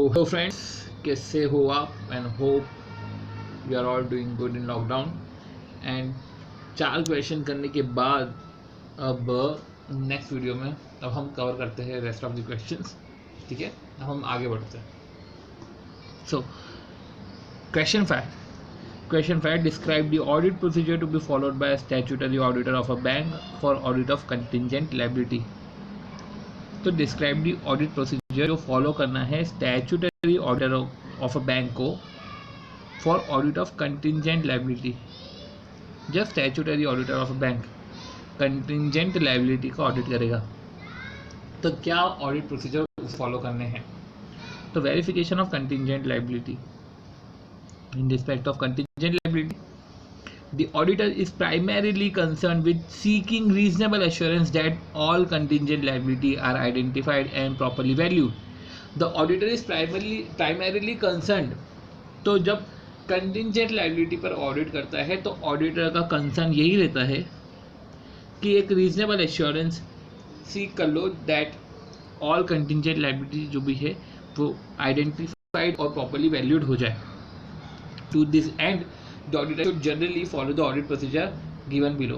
Hello friends, कैसे हो आप? And hope you are all doing good in lockdown. And 4 question करने के बाद अब नेक्स्ट वीडियो में अब हम कवर करते हैं रेस्ट ऑफ द क्वेश्चंस। ठीक है, अब हम आगे बढ़ते हैं। So question 5 describe the audit procedure to be followed by a statutory auditor of a bank for audit of contingent liability। तो डिस्क्राइब दी ऑडिट प्रोसीजर जो फॉलो करना है statutory auditor of a bank को for audit of contingent liability. जब statutory auditor of a bank contingent liability का audit करेगा तो क्या ऑडिट प्रोसीजर फॉलो करने हैं? तो verification of contingent liability. In respect of contingent liability, the auditor is primarily concerned with seeking reasonable assurance that all contingent liability are identified and properly valued. The auditor is primarily concerned। तो जब contingent liability पर audit करता है तो auditor का concern यही रहता है कि एक रीजनेबल एश्योरेंस सीख कर लो दैट ऑल कंटिजेंट लाइबिलिटी जो भी है वो आइडेंटिफाइड और प्रॉपरली वैल्यूड हो जाए। To this and the auditor should generally follow the audit procedure given below।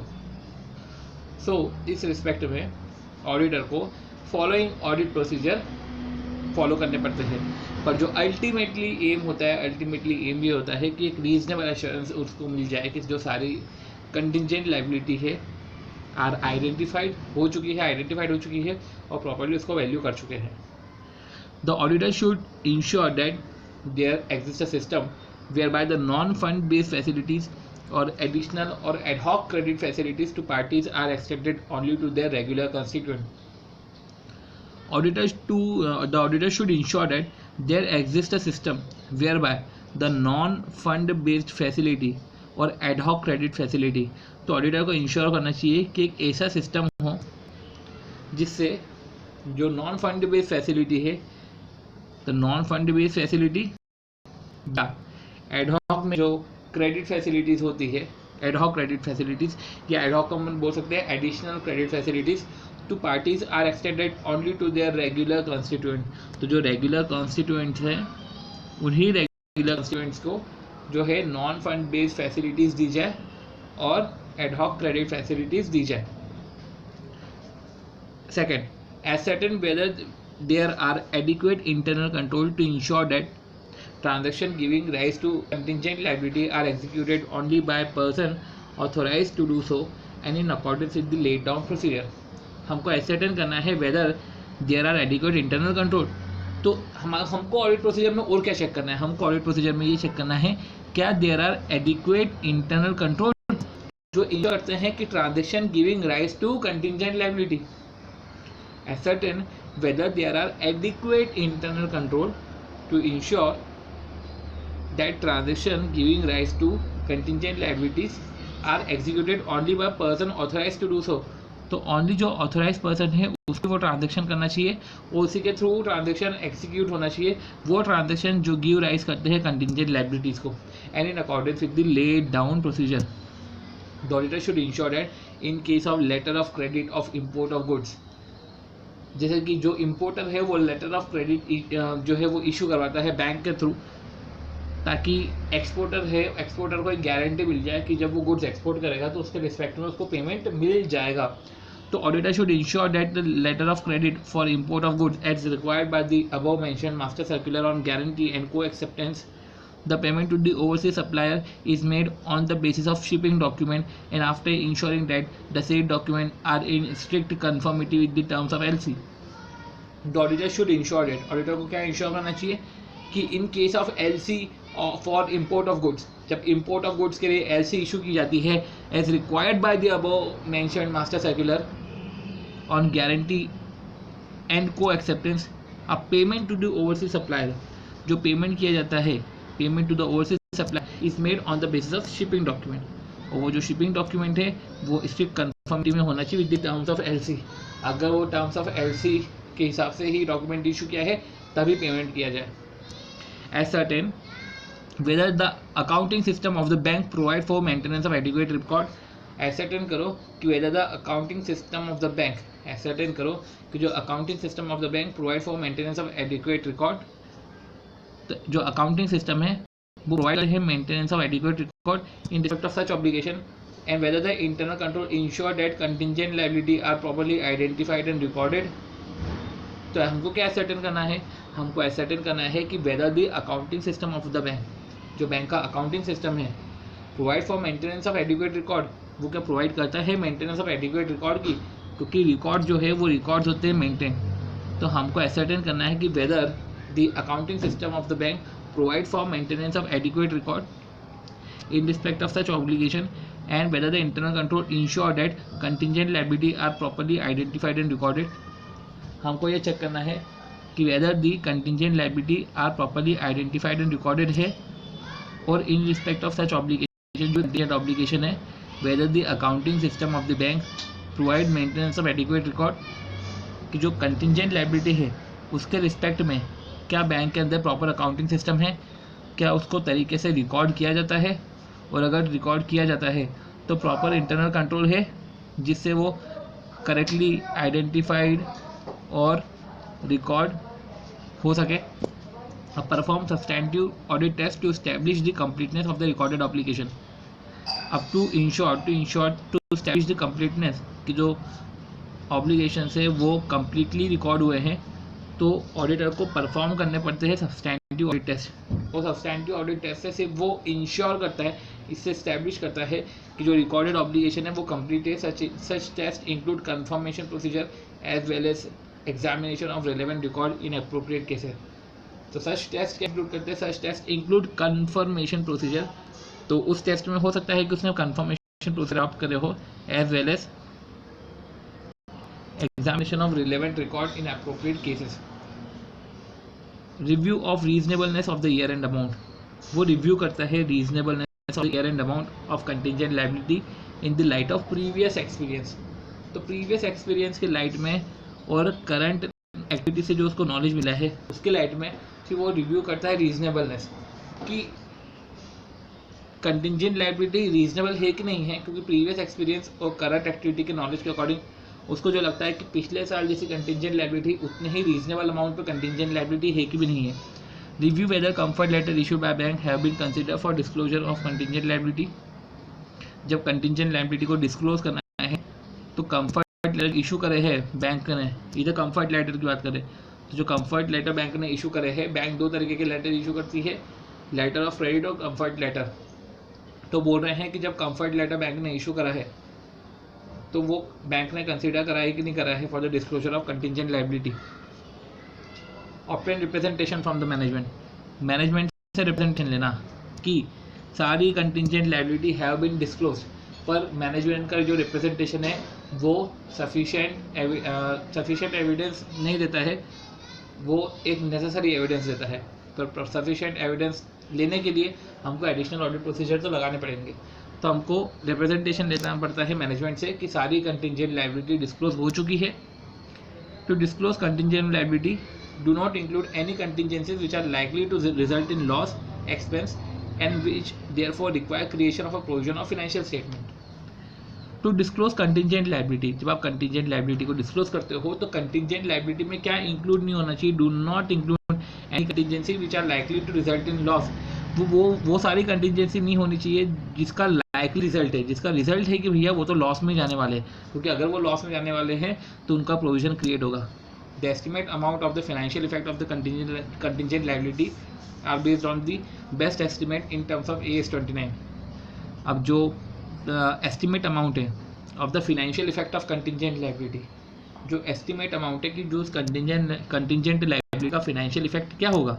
so इस रिस्पेक्ट में ऑडिटर को फॉलोइंग ऑडिट प्रोसीजर फॉलो करने पड़ते हैं, पर जो अल्टीमेटली एम होता है, अल्टीमेटली एम ये होता है कि एक रीजनेबल एश्योरेंस उसको मिल जाए कि जो सारी कंटिजेंट लाइबिलिटी है आइडेंटिफाइड हो चुकी है और प्रॉपर्ली उसको वैल्यू कर चुके हैं। The auditor should ensure that there exist a system whereby the non-fund based facilities or additional or ad hoc credit facilities to parties are extended only to their regular constituent। The auditor should ensure that there exists a system whereby the non-fund based facility और ad hoc credit facility, तो auditor को ensure करना चाहिए कि एक ऐसा system हो जिससे जो नॉन फंड बेस्ड फैसिलिटी है, तो non fund based facility ad hoc में जो क्रेडिट फैसिलिटीज़ होती है, एडहॉक क्रेडिट फैसिलिटीज़ या एडहॉक को हम बोल सकते हैं additional credit facilities to parties are extended only to their regular constituent. तो जो रेगुलर कॉन्स्टिट्यूएंट्स हैं उन्हीं रेगुलर कॉन्स्टिट्यूएंट्स को जो है नॉन फंड बेस्ड फैसिलिटीज़ दी जाए और एडहॉक क्रेडिट फैसिलिटीज़ दी जाए। Second, ascertain whether there are adequate internal control to ensure that transaction giving rise to contingent liability are executed only by person authorized to do so and in accordance with the laid down procedure। हमको ascertain करना है whether there are adequate internal control। तो हमको audit procedure में और क्या check करना है? हमको ऑडिट प्रोसीजर में ये चेक करना है क्या there are adequate internal control जो इंश्योर करते हैं कि transaction giving rise to contingent liability. ascertain whether there are adequate internal control to ensure that transaction giving rise to contingent liabilities are executed only by person authorized to do so। तो only जो authorise person है उसको वो transaction करना चाहिए और उसी के थ्रू ट्रांजेक्शन एग्जीक्यूट होना चाहिए, वो ट्रांजेक्शन जो गिव राइज करते हैं कंटिजेंट लायबिलिटीज़ को and in accordance with the laid down procedure. The auditor should ensure that in case of letter of credit of import of goods, जैसे कि जो इम्पोर्टर है वो लेटर ऑफ क्रेडिट जो है वो इशू करवाता है बैंक के थ्रू, ताकि एक्सपोर्टर को एक गारंटी मिल जाए कि जब वो गुड्स एक्सपोर्ट करेगा तो उसके रिस्पेक्ट में उसको पेमेंट मिल जाएगा। तो auditor should ensure that the letter of credit for import of goods as required by the above mentioned master circular on guarantee and co acceptance the payment to the overseas supplier is made on the basis of shipping document and after ensuring that the said document are in strict conformity with the terms of LC। The auditor should ensure that auditor को क्या ensure करना चाहिए कि in case of LC for import of goods, जब import of goods के लिए LC issue की जाती है as required by the above mentioned master circular on guarantee and co acceptance, a payment to the overseas supplier, जो payment किया जाता है payment to the overseas supply is made on the basis of shipping document, और वो जो shipping document है वो strict conformity में होना चाहिए with the terms of LC. अगर वो टर्म्स ऑफ एलसी के हिसाब से ही डॉक्यूमेंट इशू किया है तभी पेमेंट किया जाए। ascertain whether the accounting system of the bank provide for maintenance of adequate record। ascertain करो कि whether the accounting system of the bank, ascertain करो कि जो accounting system of the bank provide for maintenance of adequate record तो जो accounting system है वो provide है maintenance of adequate record in respect of such obligation and whether the internal control ensure that contingent liability are properly identified and recorded. तो हमको क्या ascertain करना है, हमको एसर्टेन करना है कि whether the accounting system of the bank, जो बैंक का अकाउंटिंग सिस्टम है, provide for maintenance of adequate record, वो क्या प्रोवाइड करता है मेंटेनेंस ऑफ एडिक्वेट रिकॉर्ड की, क्योंकि रिकॉर्ड जो है वो रिकॉर्ड्स होते हैं मेंटेन। तो हमको एसर्टेन करना है कि whether the accounting system of the bank provide for maintenance of adequate record in respect of such obligation and whether the internal control ensure that contingent liability are properly identified and recorded। हमको ये check करना है कि whether the contingent liability are properly identified and recorded है, और in respect of such obligation, जो debt obligation है, whether the accounting system of the bank provide maintenance of adequate record, कि जो contingent liability है उसके रिस्पेक्ट में क्या बैंक के अंदर प्रॉपर अकाउंटिंग सिस्टम है, क्या उसको तरीके से रिकॉर्ड किया जाता है, और अगर रिकॉर्ड किया जाता है तो प्रॉपर इंटरनल कंट्रोल है जिससे वो करेक्टली आइडेंटिफाइड और रिकॉर्ड हो सके। Perform substantive audit test to establish the completeness of the recorded obligation. अब टू एस्टैब्लिश द कंप्लीटनेस कि जो ऑब्लिगेशन है वो कम्प्लीटली रिकॉर्ड हुए हैं, तो ऑडिटर को परफॉर्म करने पड़ते हैं सब्सटैंटिव ऑडिट टेस्ट। और सब्सटैंटिव ऑडिट टेस्ट से सिर्फ वो इंश्योर करता है, इससे इस्टेब्लिश करता है कि जो रिकॉर्डेड ऑब्लिगेशन है वो कंप्लीट है। Such test include confirmation procedure as well as examination of relevant record in appropriate cases. तो सच टेस्ट क्या इंक्लूड करते हैं, such test include confirmation procedure. तो उस टेस्ट में हो सकता है कि उसने कंफर्मेशन प्रोसीजर ऑप्ट करे हो, as well as examination of relevant record in appropriate cases। review of reasonableness of the year end amount, वो review करता है reasonableness of the year end amount of contingent liability in the light of previous experience। तो previous experience के light में और current activity से जो उसको नॉलेज मिला है उसके लाइट में कि वो रिव्यू करता है रीजनेबलनेस कि कंटिंजेंट लायबिलिटी रीजनेबल है कि नहीं है, क्योंकि प्रीवियस एक्सपीरियंस और करंट एक्टिविटी के नॉलेज के अकॉर्डिंग उसको जो लगता है कि पिछले साल जैसी कंटिंजेंट लायबिलिटी उतने ही रीजनेबल अमाउंट पे कंटिंजेंट लायबिलिटी है कि भी नहीं है। Review whether comfort letter issued by bank have been consider for disclosure of contingent liability. जब कंटिंजेंट लायबिलिटी को डिस्क्लोज करना है तो कंफर्ट लेटर इशू करे है बैंक ने, इधर कंफर्ट लेटर की बात करें तो जो कंफर्ट लेटर बैंक ने इशू करे है, बैंक दो तरीके के लेटर इशू करती है, लेटर ऑफ क्रेडिट और कंफर्ट लेटर। तो बोल रहे हैं कि जब कंफर्ट लेटर बैंक ने इशू करा है तो वो बैंक ने कंसीडर करा है कि नहीं करा है for the disclosure of contingent liability. Obtain representation from the management, management से रिप्रेजेंटेशन लेना कि सारी contingent liability have been disclose, पर मैनेजमेंट का जो रिप्रेजेंटेशन है वो सफिशिएंट एविडेंस नहीं देता है, वो एक नेसेसरी एविडेंस देता है। पर सफिशिएंट एविडेंस लेने के लिए हमको एडिशनल ऑडिट प्रोसीजर तो लगाने पड़ेंगे, तो हमको रिप्रेजेंटेशन लेना पड़ता है मैनेजमेंट से कि सारी कंटिंजेंट लायबिलिटी डिस्क्लोज हो चुकी है। To disclose contingent liability do not include any contingencies which are likely to result in loss expense and which therefore require creation of a provision of financial statement. To disclose contingent liability, जब आप contingent liability को disclose करते हो तो contingent liability में क्या include नहीं होना चाहिए, do not include any contingency which are likely to result in loss. वो सारी कंटिंजेंसी नहीं होनी चाहिए जिसका लाइकली रिजल्ट है, जिसका रिजल्ट है कि भैया वो तो लॉस में जाने वाले हैं, क्योंकि अगर वो लॉस में जाने वाले हैं तो उनका प्रोविजन क्रिएट होगा। The estimate amount of the financial effect of the contingent liability are based on the best estimate in terms of AS 29। अब जो एस्टिमेट अमाउंट है of the financial effect of contingent liability, जो estimate amount है कि जो उस contingent liability का financial effect क्या होगा,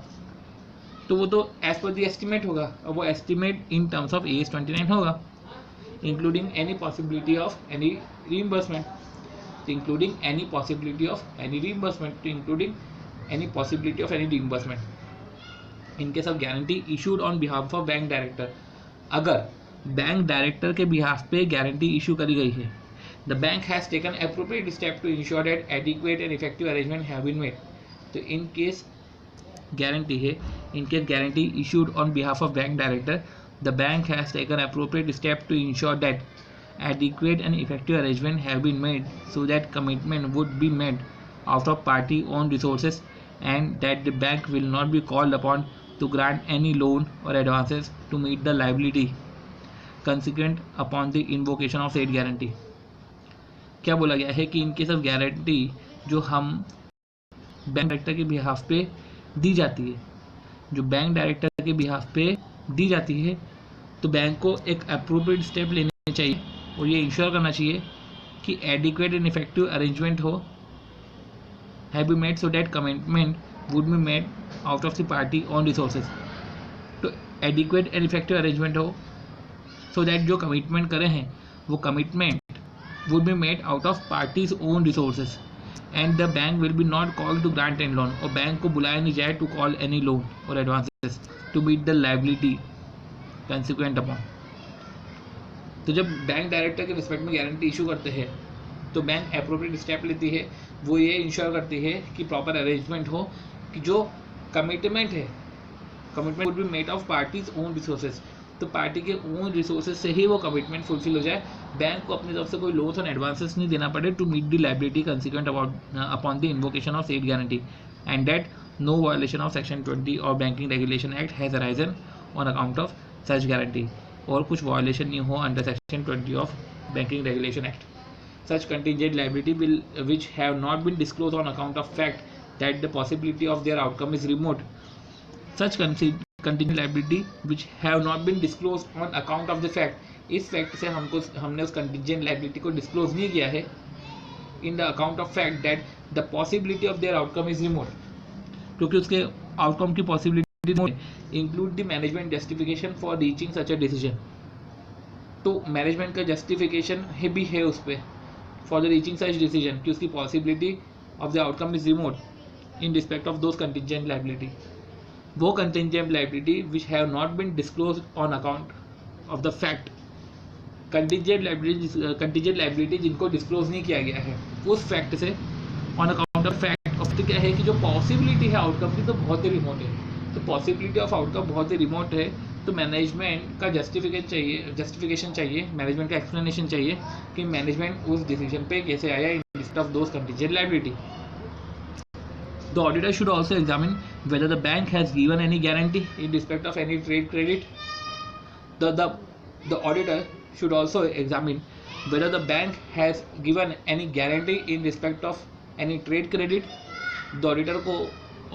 तो वो तो एज पर द एस्टिमेट होगा, और वो estimate in terms of AS 29 होगा, including any possibility of any reimbursement, including any possibility of any reimbursement, including any possibility of any reimbursement in case of guarantee issued on behalf of bank director. अगर bank director के behalf पे guarantee issue करी गई है, the bank has taken appropriate step to ensure that adequate and effective arrangement have been made. तो in case guarantee है, in case guarantee issued on behalf of bank director, the bank has taken appropriate step to ensure that adequate and effective arrangement have been made so that commitment would be made out of party owned resources and that the bank will not be called upon to grant any loan or advances to meet the liability consequent upon the invocation of said guarantee. क्या बोला गया है कि इन case of guarantee जो हम bank director के behalf पे दी जाती है, जो बैंक डायरेक्टर के बिहाफ पे दी जाती है, तो बैंक को एक अप्रोप्रिएट स्टेप लेने चाहिए और ये इंश्योर करना चाहिए कि एडिक्वेट एंड इफेक्टिव अरेंजमेंट हो have be made so that commitment would be made out of the party on resources. तो एडिक्वेट एंड इफेक्टिव अरेंजमेंट हो सो दैट जो कमिटमेंट करे हैं वो commitment would be made out of parties own resources and the bank will be not called to grant any loan, और bank को बुलाया नहीं जाए टू कॉल एनी लोन और advances to meet the liability consequent upon. तो जब bank director के respect में गारंटी इशू करते हैं तो बैंक एप्रोप्रिएट स्टेप लेती है, वो ये इंश्योर करती है कि प्रॉपर अरेंजमेंट हो कि जो कमिटमेंट है, commitment would be made of parties own resources, तो पार्टी के ओन रिसोर्सेज से ही वो कमिटमेंट फुलफिल हो जाए, बैंक को अपनी तरफ से कोई लोन्स और एडवांसेस नहीं देना पड़े to meet the liability consequent upon the invocation of said guarantee, and that no violation of section 20 और banking regulation act has arisen on account of such guarantee, और कुछ वायलेशन नहीं हो under section 20 of banking regulation act. Such contingent liability which have not been disclosed on account of fact that the possibility of their outcome is remote. Such contingent liability which have not been disclosed on account of the fact, इस fact से हमने उस contingent liability को disclose नहीं किया है in the account of fact that the possibility of their outcome is remote, क्योंकि उसके outcome की possibility include the management justification for reaching such a decision. तो management का justification भी है उस पर for the reaching such decision कि उसकी possibility of the outcome is remote in respect of those contingent liability. वो contingent liability which have not been disclosed on account of the fact, contingent liability जिनको disclose नहीं किया गया है उस fact से on account of fact of क्या है कि जो possibility है outcome की तो बहुत ही remote है, तो possibility of outcome बहुत ही remote है, तो मैनेजमेंट का जस्टिफिकेशन चाहिए, मैनेजमेंट का एक्सप्लेनेशन चाहिए कि मैनेजमेंट उस डिसीजन पे कैसे आया इन respect of those contingent liability. The auditor should also examine whether the bank has given any guarantee in respect of any trade credit. The auditor should also examine whether the bank has given any guarantee in respect of any trade credit. The auditor को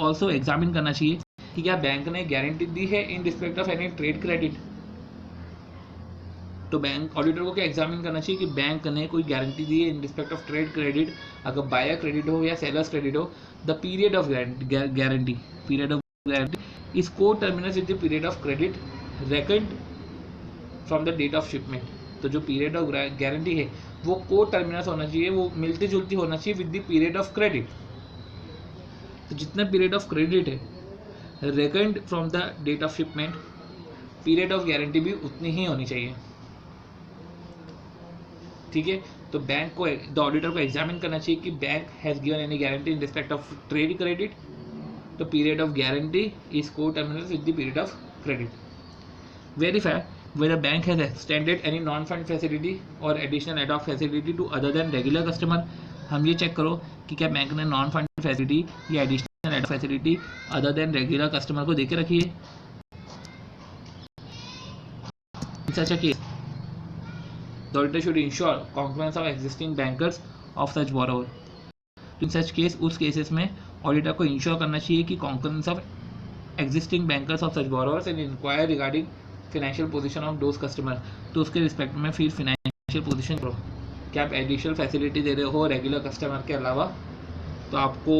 also examine करना चाहिए कि क्या bank ने guarantee दी है in respect of any trade credit. तो bank auditor को क्या एग्जामिन करना चाहिए कि बैंक ने कोई गारंटी दी है in respect of trade credit, अगर बायर क्रेडिट हो या सेलर्स क्रेडिट हो. The period of guarantee is coterminous with the period of credit reckoned from the date of shipment. तो जो पीरियड ऑफ गारंटी है वो को टर्मिनस होना चाहिए, वो मिलती जुलती होना चाहिए with the period of credit. तो जितना पीरियड ऑफ क्रेडिट है record from the date of shipment, period of guarantee भी उतनी ही होनी चाहिए. ठीक है, तो बैंक को द ऑडिटर को एग्जामिन करना चाहिए कि bank has given any guarantee in respect of trade credit, तो period of guarantee is coterminous with the period of credit. Verify whether bank has extended any non-fund facility or additional ad hoc facility to other than regular customer. हम ये check करो कि क्या bank ने non fund facility या additional ad facility other than regular customer को देके रखी है. In such a case, the auditor should ensure concurrence of existing bankers of such borrower. In such case, उस केसेस में ऑडिटर को ensure करना चाहिए कि concurrence of existing bankers of such borrowers and inquire regarding financial position of those customer. तो उसके respect में फिर financial position करो, क्या आप एडिशनल फैसिलिटी दे रहे हो रेगुलर कस्टमर के अलावा, तो आपको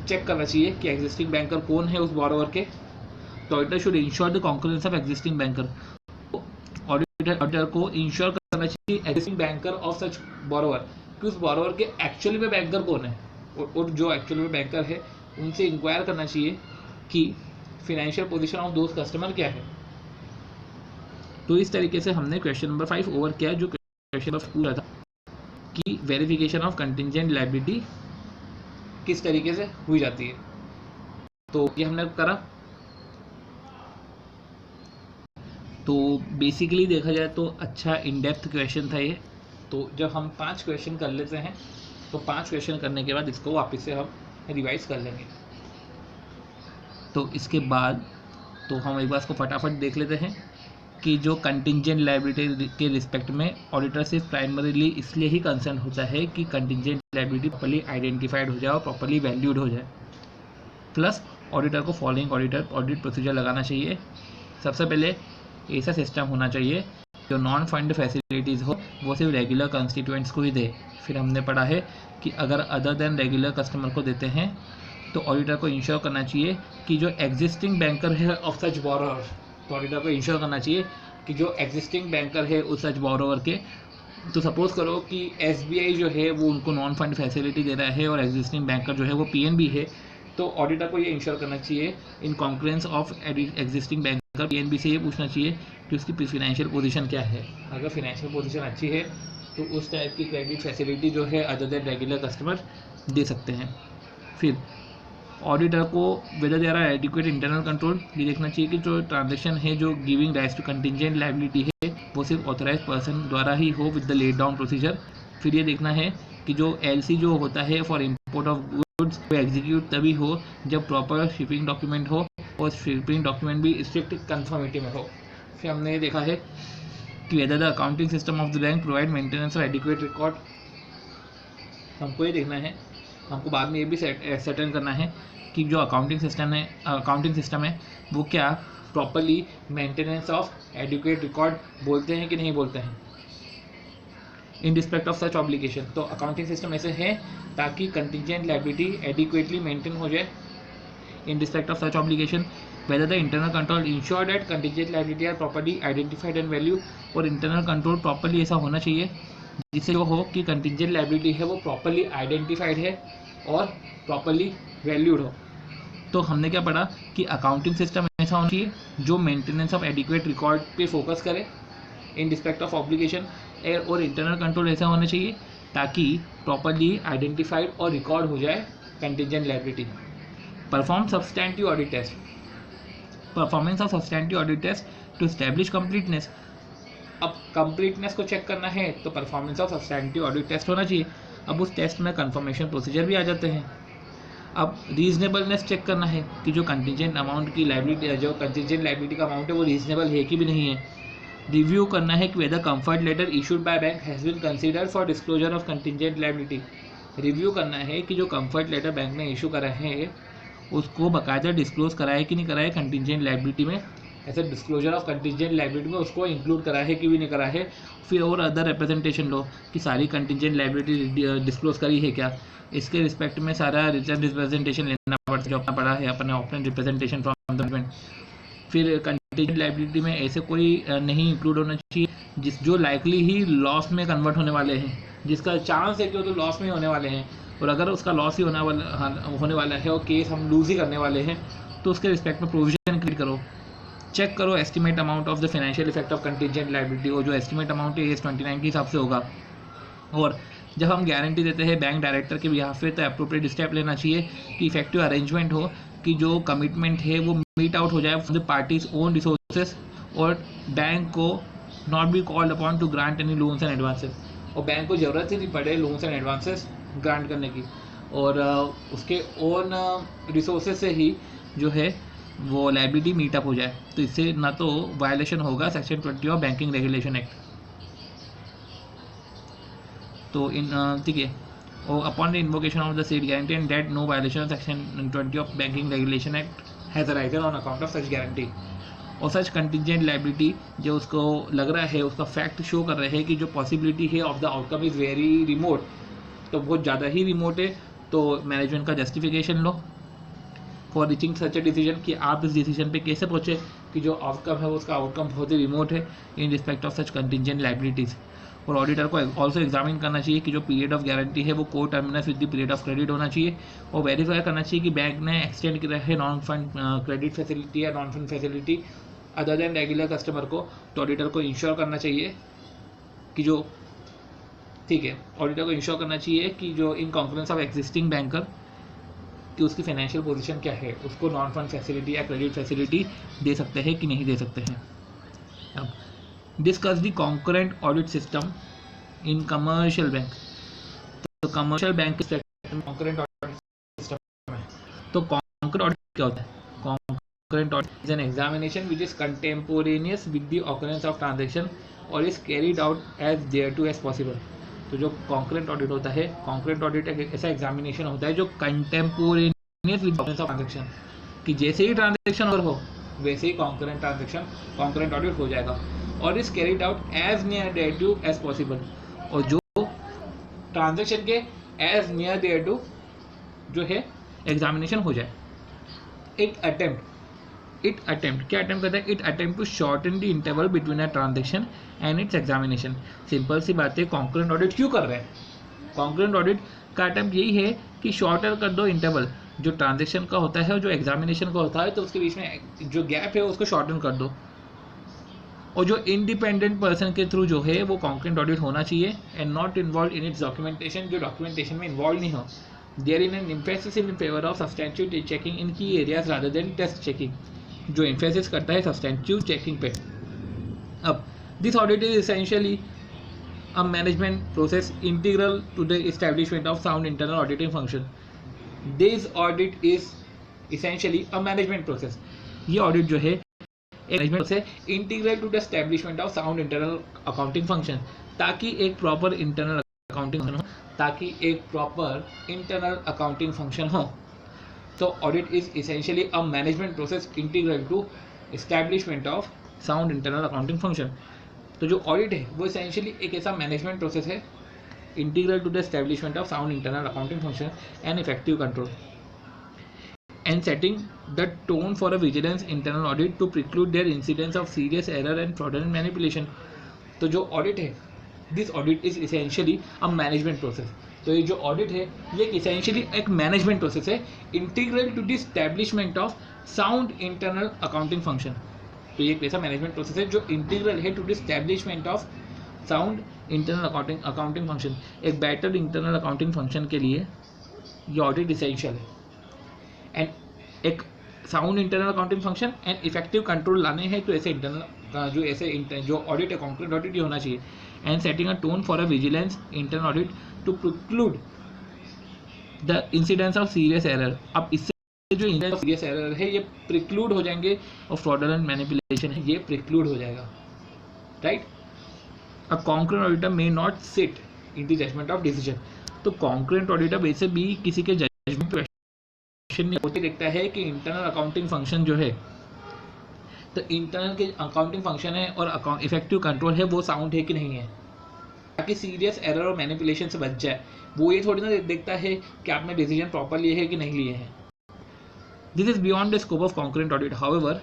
चेक करना चाहिए कि एग्जिस्टिंग बैंकर कौन है उस बॉरोवर के. तो auditor should ensure the concurrence of existing banker. Auditor को इंश्योर करना चाहिए existing banker of such borrower कि उस बॉरोवर के एक्चुअली में बैंकर कौन है, और जो एक्चुअली में बैंकर है उनसे इंक्वायर करना चाहिए कि financial position of those customer क्या है. तो इस तरीके से हमने क्वेश्चन नंबर 5 ओवर किया, जो क्वेश्चन नंबर पूरा था कि वेरिफिकेशन ऑफ कंटिजेंट लायबिलिटी किस तरीके से हुई जाती है. तो ये हमने करा. तो बेसिकली देखा जाए तो अच्छा इन डेप्थ क्वेश्चन था ये. तो जब हम 5 क्वेश्चन कर लेते हैं तो 5 क्वेश्चन करने के बाद इसको वापस से हम रिवाइज कर लेंगे. तो इसके बाद तो हम एक बार इसको फटाफट देख लेते हैं कि जो कंटिंजेंट लायबिलिटी के रिस्पेक्ट में ऑडिटर सिर्फ प्राइमरीली इसलिए ही कंसर्न होता है कि कंटिंजेंट लायबिलिटी प्रॉपर्ली आइडेंटिफाइड हो जाए और प्रॉपर्ली वैल्यूड हो जाए। प्लस ऑडिटर को फॉलोइंग ऑडिट प्रोसीजर लगाना चाहिए। सबसे पहले ऐसा सिस्टम होना चाहिए जो नॉन फंड फैसिलिटीज़ हो वो सिर्फ रेगुलर कंस्टिट्यूएंट्स को ही दे। फिर हमने पढ़ा है कि अगर अदर देन रेगुलर कस्टमर को देते हैं तो ऑडिटर को इंश्योर करना चाहिए कि जो एग्जिस्टिंग बैंकर है ऑफ सच बोरोवर, तो ऑडिटर को इंश्योर करना चाहिए कि जो एग्जिस्टिंग बैंकर है उस सच बोरोवर के, तो सपोज करो कि SBI जो है वो उनको नॉन फंड फैसिलिटी दे रहा है और एग्जिस्टिंग बैंकर जो है वो PNB है, तो ऑडिटर को ये इंश्योर करना चाहिए in concurrence of existing banker PNB से ये पूछना चाहिए कि उसकी फिनेंशियल पोजीशन क्या है। अगर फिनेंशियल पोजीशन अच्छी है तो उस टाइप की क्रेडिट फैसिलिटी जो है अदर देन रेगुलर कस्टमर दे सकते हैं। फिर ऑडिटर को whether there are adequate internal control, ये देखना चाहिए कि जो ट्रांजेक्शन है जो giving rise to contingent liability है वो सिर्फ ऑथराइज पर्सन द्वारा ही हो with the laid down procedure. फिर ये देखना है कि जो LC जो होता है फॉर इम्पोर्ट ऑफ गुड्स वो एग्जीक्यूट तभी हो जब प्रॉपर शिपिंग डॉक्यूमेंट हो और शिपिंग डॉक्यूमेंट भी स्ट्रिक्ट कन्फर्मिटी में हो। फिर हमने ये देखा है कि whether the accounting system of the bank provide maintenance और एडिक्वेट रिकॉर्ड, हमको ये देखना है, हमको बाद में ये भी सेटल करना है कि जो अकाउंटिंग सिस्टम है वो क्या properly maintenance of adequate record बोलते हैं कि नहीं बोलते हैं in respect of such obligation. तो अकाउंटिंग सिस्टम ऐसे है ताकि कंटिंजेंट लायबिलिटी एडिक्वेटली मेंटेन हो जाए in respect of such obligation. Whether the internal control ensure that contingent liability are properly identified and value, और इंटरनल कंट्रोल प्रॉपर्ली ऐसा होना चाहिए जिससे जो हो कि कंटिंजेंट लायबिलिटी है वो प्रॉपर्ली आइडेंटिफाइड है और प्रॉपर्ली वैल्यूड हो। तो हमने क्या पढ़ा कि अकाउंटिंग सिस्टम ऐसा होना चाहिए जो मेंटेनेंस ऑफ एडिक्वेट रिकॉर्ड पे फोकस करे इन रिस्पेक्ट ऑफ ऑब्लिगेशन, और इंटरनल कंट्रोल ऐसा होना चाहिए ताकि प्रॉपर्ली आइडेंटिफाइड और रिकॉर्ड हो जाए contingent liability. Perform substantive audit test, performance of substantive audit test to establish completeness. अब कंप्लीटनेस को चेक करना है तो performance of substantive audit test होना चाहिए। अब उस टेस्ट में कंफर्मेशन प्रोसीजर भी आ जाते हैं। अब रीजनेबलनेस चेक करना है कि जो कंटिंजेंट अमाउंट की लायबिलिटी, जो कंटिंजेंट लायबिलिटी का अमाउंट है वो रीजनेबल है कि भी नहीं है। रिव्यू करना है कि whether comfort letter issued by bank has been considered for disclosure of contingent liability. Review करना है कि जो कंफर्ट लेटर बैंक ने इशू करा है उसको बाकायदा डिस्क्लोज करा है कि नहीं करा है कंटिंजेंट लायबिलिटी में, ऐसे डिस्क्लोजर ऑफ कंटिंजेंट लायबिलिटी में उसको इंक्लूड करा है कि भी नहीं करा है। फिर और अदर रिप्रेजेंटेशन लो कि सारी कंटिंजेंट लायबिलिटी डिस्क्लोज करी है क्या, इसके रिस्पेक्ट में सारा रिटर्न रिप्रेजेंटेशन लेना पड़ता है जो अपना पड़ा है अपने open representation from the government. फिर कंटिंजेंट लायबिलिटी में ऐसे कोई नहीं इंक्लूड होना चाहिए जो लाइकली ही लॉस में कन्वर्ट होने वाले हैं, जिसका चांस है कि वो तो लॉस में होने वाले हैं, और अगर उसका लॉस ही होने वाला है और केस हम लूज ही करने वाले हैं तो उसके रिस्पेक्ट में प्रोविजन क्रिएट करो। चेक करो estimate amount of the financial effect of contingent liability, और जो एस्टिमेट अमाउंट है AS 29 के हिसाब से होगा। और जब हम गारंटी देते हैं बैंक डायरेक्टर के बिहाफ पे तो अप्रोप्रिएट स्टेप लेना चाहिए कि इफेक्टिव अरेंजमेंट हो कि जो कमिटमेंट है वो मीट आउट हो जाए from the parties own resources, और बैंक को not be called upon two grant any loans and advances, और बैंक को ज़रूरत ही नहीं पड़े लोन्स एंड एडवांसेस ग्रांट करने की, और उसके ओन रिसोर्सेज से ही जो है वो लायबिलिटी मीटअप हो जाए। तो इससे ना तो वायलेशन होगा section 20 of banking regulation act. तो इन ठीक है, और upon the invocation of the said guarantee and that no violation of section 20 of banking regulation act has arisen on account of such guarantee, और सच कंटिंजेंट लायबिलिटी जो उसको लग रहा है उसका फैक्ट शो कर रहे हैं कि जो पॉसिबिलिटी है of the outcome is very remote, तो बहुत ज़्यादा ही रिमोट है, तो मैनेजमेंट का justification low for reaching such a decision कि आप इस डिसीजन पे कैसे पहुँचे कि जो आउटकम है उसका आउटकम बहुत ही रिमोट है in respect of such contingent liabilities. और ऑडिटर को ऑल्सो एग्जामिन करना चाहिए कि जो पीरियड ऑफ गारंटी है वो को terminus with the period of credit होना चाहिए, और वेरीफाई करना चाहिए कि बैंक ने एक्सटेंड किया है नॉन फंड क्रेडिट फैसिलिटी या non fund facility other than regular customer को। तो ऑडिटर को इंश्योर करना चाहिए कि जो ठीक है, ऑडिटर को इंश्योर करना चाहिए कि जो in conference of existing banker कि उसकी फाइनेंशियल पोजीशन क्या है, उसको नॉन फंड फैसिलिटी या क्रेडिट फैसिलिटी दे सकते हैं कि नहीं दे सकते हैं। अब discuss the concurrent audit system in commercial bank. तो कमर्शियल बैंक के कॉन्करेंट ऑडिट सिस्टम है, तो कॉन्करेंट ऑडिट क्या होता है? concurrent audit is an examination which is contemporaneous with the occurrence of transaction or is carried out as thereto as possible. तो जो concurrent audit होता है, concurrent audit एक ऐसा examination होता है जो contemporaneous with the occurrence of transaction, कि जैसे ही transaction हो वैसे ही concurrent audit हो जाएगा और is carried out as near thereto as possible, और जो transaction के as near thereto जो है एग्जामिनेशन हो जाए. इट अटेम्प्ट क्या अटेम्प्ट करता है? It attempt to shorten the interval between a transaction and its examination. Simple सी बात है, कॉन्करेंट ऑडिट क्यों कर रहे हैं? कॉन्करेंट ऑडिट का अटेम्प्ट यही है कि शॉर्टर कर दो इंटरवल जो ट्रांजेक्शन का होता है और जो एग्जामिनेशन का होता है, तो उसके बीच में जो गैप है उसको शॉर्टन कर दो. और जो इंडिपेंडेंट पर्सन के थ्रू जो है वो कॉन्करेंट ऑडिट होना चाहिए and not involve in its documentation, जो डॉक्यूमेंटेशन में इन्वॉल्व नहीं हो. There is an emphasis in favor of substantive checking in key areas rather than test checking. जो emphasis करता है substantive checking पे. अब this audit is essentially a management process integral to the establishment of sound internal auditing function. This audit is essentially a management process. ये audit जो है एक management process integral to the establishment of sound internal accounting function, ताकि एक proper internal accounting function हो, ताकि एक proper internal accounting function हो. तो audit is essentially a management process integral to establishment of sound internal accounting function. तो जो audit है वो इसेंशियली एक ऐसा मैनेजमेंट प्रोसेस है integral to the establishment of sound internal accounting function and effective control and setting the tone for a vigilance internal audit to preclude their incidence of serious error and fraudulent manipulation. तो जो audit है, this audit is essentially a management process. तो ये जो audit है ये essentially एक management process है integral to the establishment of sound internal accounting function. तो ये एक ऐसा मैनेजमेंट प्रोसेस है जो इंटीग्रल है to the establishment of sound internal accounting function. एक बेटर इंटरनल अकाउंटिंग फंक्शन के लिए ये ऑडिट इसेंशियल है. एंड एक sound internal accounting function and effective control लाने हैं तो ऐसे इंटरनल जो ऑडिट है कॉन्करेंट ऑडिट ही होना चाहिए. And setting a tone for a vigilance internal audit to preclude the incidence of serious error. अब इससे जो इंसिडेंस ऑफ सीरियस एरर है ये प्रिक्लूड हो जाएंगे और फ्रॉडुलेंट मैनिपुलेशन है ये प्रिक्लूड हो जाएगा. Right. A concurrent auditor may not sit in the judgement of decision. तो कॉन्करेंट ऑडिटर वैसे भी किसी के जजमेंट होते देखता है कि इंटरनल अकाउंटिंग फंक्शन जो है, तो इंटरनल के अकाउंटिंग फंक्शन है और इफेक्टिव कंट्रोल है वो साउंड है कि नहीं है, ताकि सीरियस एरर और मैनिपुलेशन से बच जाए. वो ये थोड़ी ना देखता है कि आपने डिसीजन प्रॉपर लिए है कि नहीं लिए हैं. This is beyond the scope of concurrent audit. However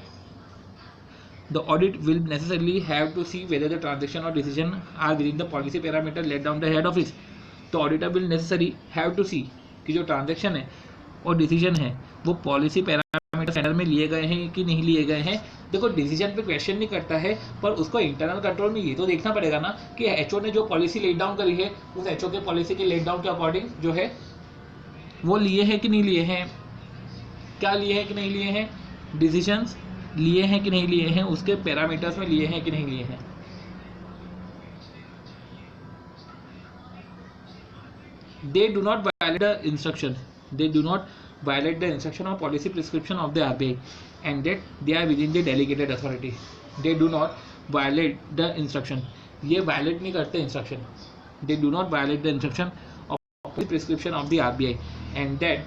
the audit will necessarily have to see whether the transaction और decision are within the policy parameter laid down the head office. तो auditor will necessary have to see कि जो transaction है और decision है वो policy parameter standard में लिए गए हैं कि नहीं लिए गए हैं. देखो डिसीजन पे क्वेश्चन नहीं करता है, पर उसको इंटरनल कंट्रोल में ये तो देखना पड़ेगा ना कि एचओ ने जो पॉलिसी लेट डाउन करी है उस एचओ के पॉलिसी के लेट डाउन के अकॉर्डिंग जो है वो लिए हैं कि नहीं लिए हैं, क्या लिए हैं कि नहीं लिए हैं, डिसीजंस लिए हैं कि नहीं लिए हैं, उसके पैरामीटर्स में लिए हैं कि नहीं लिए हैं. They do not violate the instruction. They do not violate the instruction or policy prescription of the RBI, and that they are within the delegated authority. They do not violate the instruction. ये violate नहीं करते instruction. They do not violate the instruction or policy prescription of the RBI, and that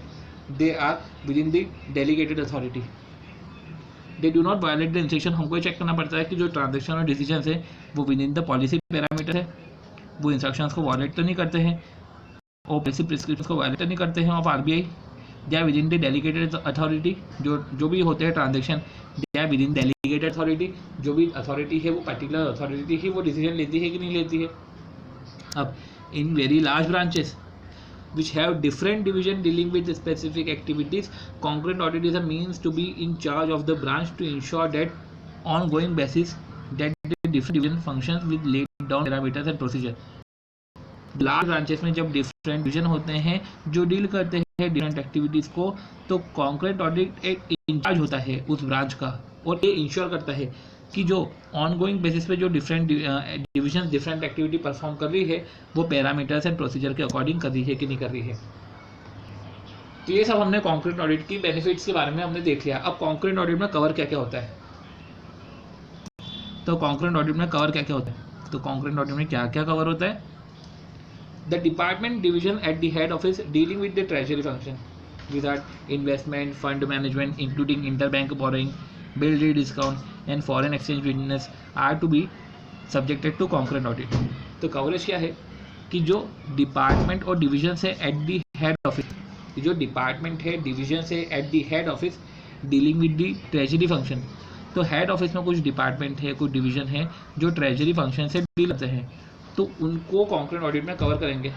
they are within the delegated authority. They do not violate the instruction. हमको ये check करना पड़ता है कि जो ट्रांजेक्शन और डिसीजन है वो within the policy पैरामीटर है, वो इंस्ट्रक्शंस को वायलेट तो नहीं करते हैं और पॉलिसी प्रिस्क्रिप्शन को वायलेट नहीं करते हैं of RBI. They are within the delegated authority. जो भी होते हैं transaction they are within delegated authority. जो भी अथॉरिटी है वो पर्टिकुलर अथॉरिटी ही वो डिसीजन लेती है कि नहीं लेती है. अब in very large branches which have different division dealing with specific activities, concurrent audit is a means to be in charge of the branch to ensure that ongoing basis that the different division functions with laid down parameters and procedure. Large branches में जब different division होते हैं जो deal करते हैं different activities को, तो concurrent audit एक इंचार्ज होता है उस ब्रांच का और ये इंश्योर करता है कि जो ऑनगोइंग बेसिस पे जो different division different activity perform कर रही है वो पैरामीटर्स एंड प्रोसीजर के अकॉर्डिंग कर रही है कि नहीं कर रही है. तो ये सब हमने कॉन्करेंट ऑडिट की बेनिफिट्स के बारे में हमने देख लिया। अब कॉन्करेंट ऑडिट में कवर क्या क्या होता है, तो कॉन्करेंट ऑडिट में कवर क्या क्या होता है, तो कॉन्करेंट ऑडिट में क्या क्या कवर होता है, the department division at the head office dealing with the treasury function without investment fund management including interbank borrowing bill rediscount and foreign exchange business are to be subjected to concurrent audit. तो coverage क्या है कि जो department और division से at the head office, जो department है division से at the head office dealing with the treasury function, तो हेड ऑफिस में कुछ डिपार्टमेंट है कुछ डिवीजन है जो ट्रेजरी फंक्शन से डील करते हैं, तो उनको कॉन्करेंट ऑडिट में कवर करेंगे।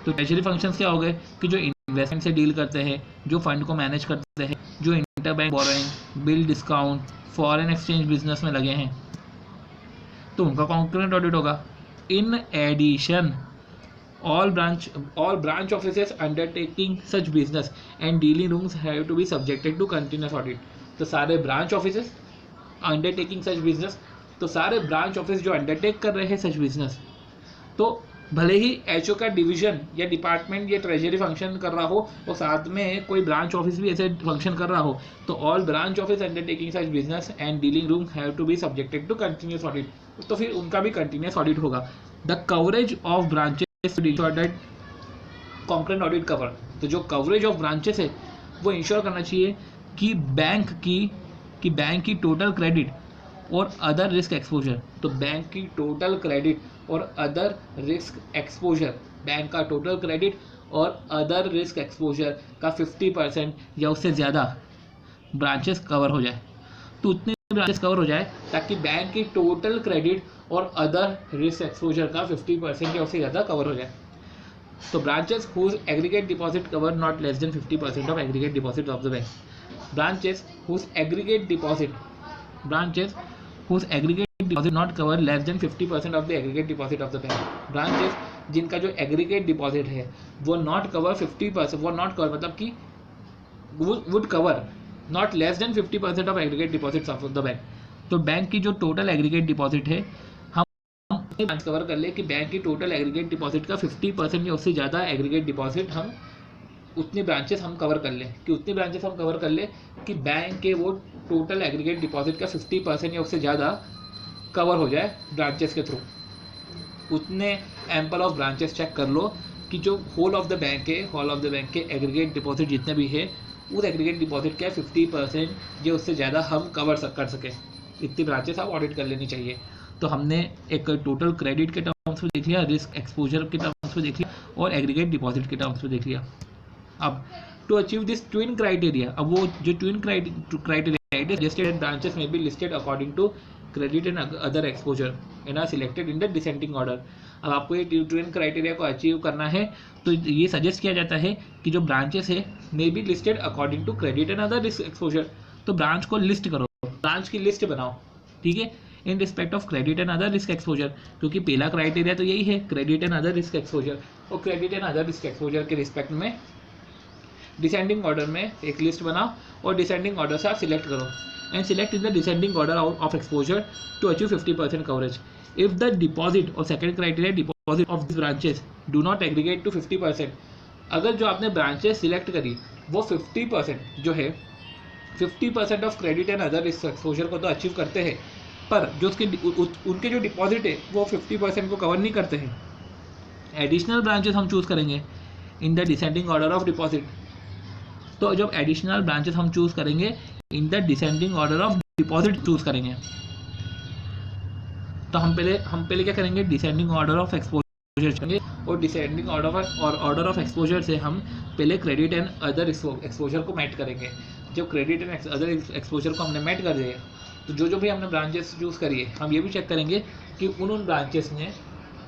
तो ट्रेजरी फंक्शंस क्या हो गए कि जो इन्वेस्टमेंट से डील करते हैं, जो फंड को मैनेज करते हैं, जो interbank borrowing bill discount foreign exchange business में लगे हैं, तो उनका कॉन्करेंट ऑडिट होगा। In addition all branch offices undertaking such business and dealing rooms have to be subjected to continuous audit। तो सारे branch offices undertaking such business, तो सारे ब्रांच ऑफिस जो अंडरटेक कर रहे हैं सच बिजनेस, तो भले ही एचओ का डिवीजन या डिपार्टमेंट या ट्रेजरी फंक्शन कर रहा हो और साथ में कोई ब्रांच ऑफिस भी ऐसे फंक्शन कर रहा हो, तो all branch office undertaking such business and dealing room have to be subjected to continuous audit, तो फिर उनका भी कंटिन्यूस ऑडिट होगा। The coverage of branches concurrent audit cover, तो जो कवरेज ऑफ ब्रांचेस है वो इंश्योर करना चाहिए कि बैंक की टोटल क्रेडिट और अदर रिस्क एक्सपोजर, तो बैंक की टोटल क्रेडिट और अदर रिस्क एक्सपोजर, बैंक का टोटल क्रेडिट और अदर रिस्क एक्सपोजर का 50% या उससे ज़्यादा ब्रांचेस कवर हो जाए, तो उतने ब्रांचेस कवर हो जाए ताकि बैंक की टोटल क्रेडिट और अदर रिस्क एक्सपोजर का 50% या उससे ज़्यादा कवर हो जाए। तो branches whose aggregate deposit cover not less than 50% of aggregate deposits of the bank, branches whose aggregate deposit not cover less than 50% of the aggregate deposit of the bank, branches जिनका जो aggregate deposit है वो not cover 50%, वो not cover मतलब कि would cover not less than 50% of aggregate deposits of the bank, तो bank की जो टोटल एग्रीगेट डिपॉजिट है हम कवर कर ले कि बैंक की टोटल एग्रीगेट डिपॉजिट का 50% या उससे ज़्यादा एग्रीगेट डिपॉजिट हम उतनी ब्रांचेस हम कवर कर लें कि बैंक के वो टोटल एग्रीगेट डिपॉजिट का 50% या उससे ज़्यादा कवर हो जाए ब्रांचेस के थ्रू। उतने एम्पल ऑफ ब्रांचेस चेक कर लो कि जो होल ऑफ द बैंक के एग्रीगेट डिपॉजिट जितने भी है उस एग्रीगेट डिपॉजिट का 50% या उससे ज़्यादा हम कवर कर सकें, इतनी ब्रांचेस आप ऑडिट कर लेनी चाहिए। तो हमने एक टोटल क्रेडिट के टर्म्स में देख लिया, रिस्क एक्सपोजर के टर्म्स में देख लिया और एग्रीगेट डिपॉजिट के टर्म्स में देख लिया। अब to achieve this twin criteria, अब वो जो ट्विन क्राइटेरिया सजेस्टेड ब्रांचेस में be listed according to credit and other exposure and are selected in the descending order. अब आपको ये ट्विन क्राइटेरिया को अचीव करना है तो ये सजेस्ट किया जाता है कि जो ब्रांचेस है may be listed according to credit and other risk exposure, तो ब्रांच को लिस्ट करो, ब्रांच की लिस्ट बनाओ, ठीक है, in respect of credit and other risk exposure, क्योंकि पहला क्राइटेरिया तो यही है credit and other risk exposure, और credit and other risk exposure के रिस्पेक्ट में डिसेंडिंग ऑर्डर में एक लिस्ट बनाओ और डिसेंडिंग ऑर्डर से आप सिलेक्ट करो and select in the descending order of exposure to achieve 50% coverage. If the deposit और second criteria deposit of this branches do not aggregate to 50%, अगर जो आपने ब्रांचेस सिलेक्ट करी वो 50% जो है 50% of credit and other risk exposure को तो अचीव करते हैं, पर जो उनके जो डिपॉजिट है वो 50% को कवर नहीं करते हैं, एडिशनल ब्रांचेस हम चूज़ करेंगे इन the descending order of deposit. तो जब एडिशनल ब्रांचेस हम चूज़ करेंगे इन the descending order of deposit choose करेंगे, तो हम पहले क्या करेंगे, डिसेंडिंग ऑर्डर ऑफ एक्सपोजर चुनेंगे और डिसेंडिंग ऑर्डर ऑफ एक्सपोजर से हम पहले क्रेडिट एंड अदर एक्सपोजर को मैट करेंगे। जब क्रेडिट एंड अदर एक्सपोजर को हमने मैट कर दिया तो जो भी हमने ब्रांचेस चूज़ करी है हम ये भी चेक करेंगे कि उन ब्रांचेस ने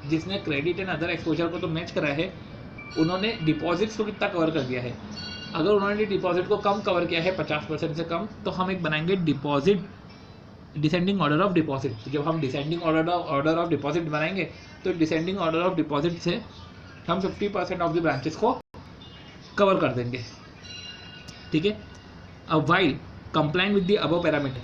जिसने क्रेडिट एंड अदर एक्सपोजर को तो मैच करा है उन्होंने डिपॉजिट्स को कितना कवर कर दिया है। अगर उन्होंने डिपॉजिट को कम कवर किया है 50% से कम, तो हम एक बनाएंगे deposit descending order of deposit. तो जब हम डिसेंडिंग ऑर्डर ऑफ डिपॉजिट बनाएंगे तो डिसेंडिंग ऑर्डर ऑफ डिपॉजिट से हम 50% ऑफ द ब्रांचेस को कवर कर देंगे, ठीक है। अब while complying with the above parameter,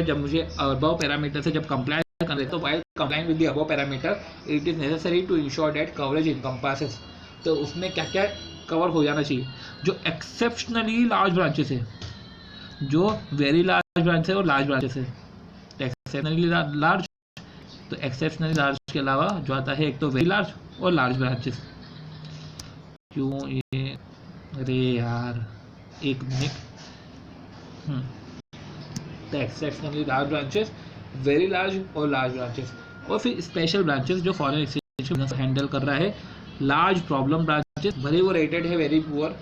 जब मुझे अबव पैरामीटर से जब कंप्लाई कर दे तो while complying with the above parameter it is necessary to ensure that coverage encompasses तो उसमें क्या क्या कवर हो जाना चाहिए? जो एक्सेप्शनली लार्ज ब्रांचेस है, जो वेरी लार्ज ब्रांच है और लार्ज ब्रांचेस है। एक्सेप्शनली लार्ज, तो एक्सेप्शनली लार्ज के अलावा जो आता है एक तो वेरी लार्ज और लार्ज ब्रांचेस। क्यों ये, अरे यार एक minute, the exceptionally large branches, very large और लार्ज ब्रांचेस, और फिर स्पेशल ब्रांचेस जो फॉरेन एक्सचेंज हैंडल कर रहा है। लार्ज प्रॉब्लम ब्रांचेस, भले वो रेटेड है वेरी पुअर,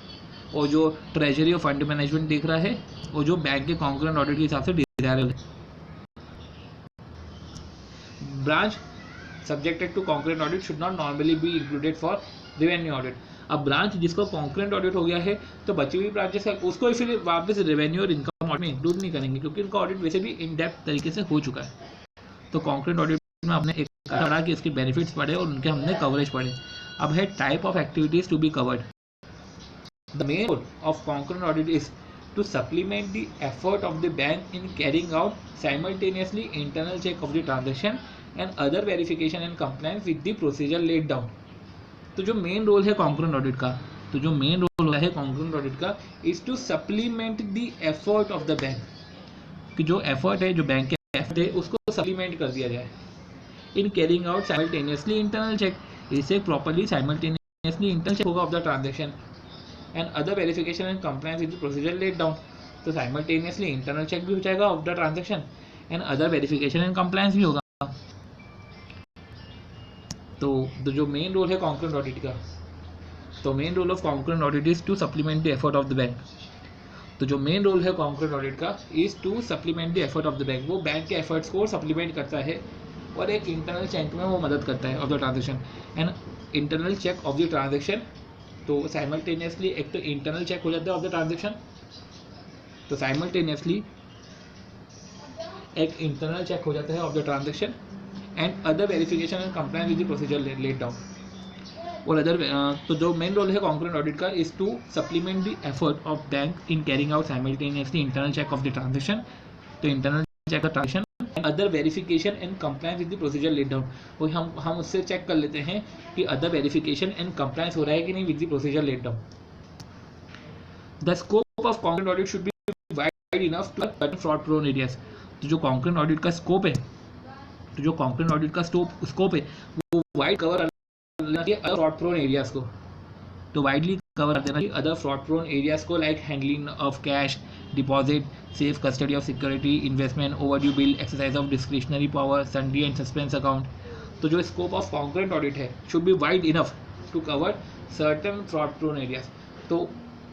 और जो ट्रेजरी और फंड मैनेजमेंट देख रहा है, और जो बैंक के कॉन्करेंट ऑडिट के हिसाब से डिजायरेबल है। Branch subjected to concurrent audit should not normally be included for revenue audit. अब ब्रांच जिसको कॉन्करेंट ऑडिट हो गया है, तो बची हुई ब्रांचेस है उसको फिर वापस रेवेन्यू और इनकम ऑडिट में इंक्लूड नहीं करेंगे, क्योंकि उनका ऑडिट वैसे भी इन डेप्थ तरीके से हो चुका है। तो कॉन्करेंट ऑडिट में हमने एक पढ़ा कि इसके बेनिफिट्स पढ़े और उनके हमने कवरेज पढ़े। अब है type of activities to be covered. The main goal of concurrent audit is to supplement the effort of the bank in carrying out simultaneously internal check of the transaction and other verification and compliance with the procedure laid down। तो जो main role है concurrent audit का, तो जो main role है concurrent audit का is to supplement the effort of the bank, कि जो एफर्ट है, जो बैंक के एफर्ट है, उसको सप्लीमेंट कर दिया जाए in carrying out simultaneously internal check. इससे प्रॉपरली साइमल्टेनियसली इंटरनल चेक होगा of the transaction and other verification and compliance with the procedure laid down। तो simultaneously internal check भी हो जाएगा of the transaction and other verification and compliance भी होगा। तो जो मेन रोल है कॉन्करेंट ऑडिट का, तो main role of concurrent audit is to supplement the effort of the bank. तो जो मेन रोल है कॉन्करेंट ऑडिट का is to supplement the effort of the bank. वो बैंक के एफर्ट्स को सप्लीमेंट करता है और एक इंटरनल चेक में वो मदद करता है of the transaction and internal check of the transaction. तो साइमल्टेनियसली एक तो इंटरनल चेक हो जाता है ऑफ द ट्रांजेक्शन, तो साइमल्टेनियसली एक इंटरनल चेक हो जाता है of the transaction and other verification and compliance with the procedure laid down. और अदर तो जो मेन रोल है कॉन्करेंट ऑडिट का is to supplement the effort of bank in carrying out simultaneously internal check of the transaction. तो internal check of transaction and other verification and compliance with the procedure laid down. वो हम उससे check कर लेते हैं कि other verification and compliance हो रहा है कि नहीं with the procedure laid down. The scope of concurrent audit should be wide enough to cover fraud prone areas. तो जो कॉन्करेंट ऑडिट का स्कोप है, तो जो कॉन्करेंट ऑडिट का स्कोप है वो वाइड कवर करना चाहिए अदर फ्रॉड प्रोन एरियाज को। तो वाइडली कवर कर देना चाहिए अदर फ्रॉड प्रोन एरियाज को, like handling of cash deposit, safe custody of security, investment, overdue bill, exercise of discretionary power, sundry and suspense account. तो जो स्कोप ऑफ कॉन्करेंट ऑडिट है should be wide enough to cover certain fraud prone areas. तो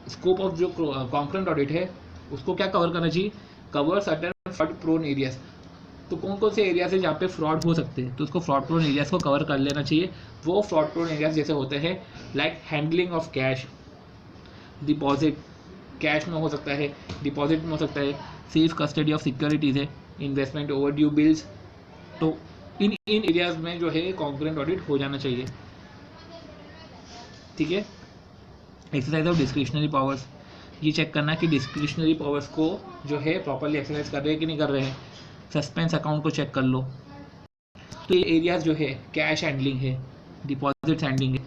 scope of जो concurrent audit है उसको क्या cover करना चाहिए? Cover certain fraud prone areas. तो कौन कौन से एरियाज है जहाँ पे फ्रॉड हो सकते हैं, तो उसको फ्रॉड प्रोन एरियाज को कवर कर लेना चाहिए। वो फ्रॉड प्रोन एरियाज जैसे होते हैं like handling of cash, deposit, cash में हो सकता है, डिपॉजिट में हो सकता है, सेफ कस्टडी ऑफ सिक्योरिटीज़ है, इन्वेस्टमेंट, ओवरड्यू बिल्स। तो इन एरियाज में जो है कॉन्करेंट ऑडिट हो जाना चाहिए। ठीक है। एक्सरसाइज ऑफ डिस्क्रिशनरी पावर्स, ये चेक करना कि डिस्क्रिशनरी पावर्स को जो है प्रॉपरली एक्सरसाइज कर रहे हैं कि नहीं कर रहे हैं। सस्पेंस अकाउंट को चेक कर लो। तो ये एरियाज जो है कैश हैंडलिंग है, डिपॉजिट हैंडलिंग है,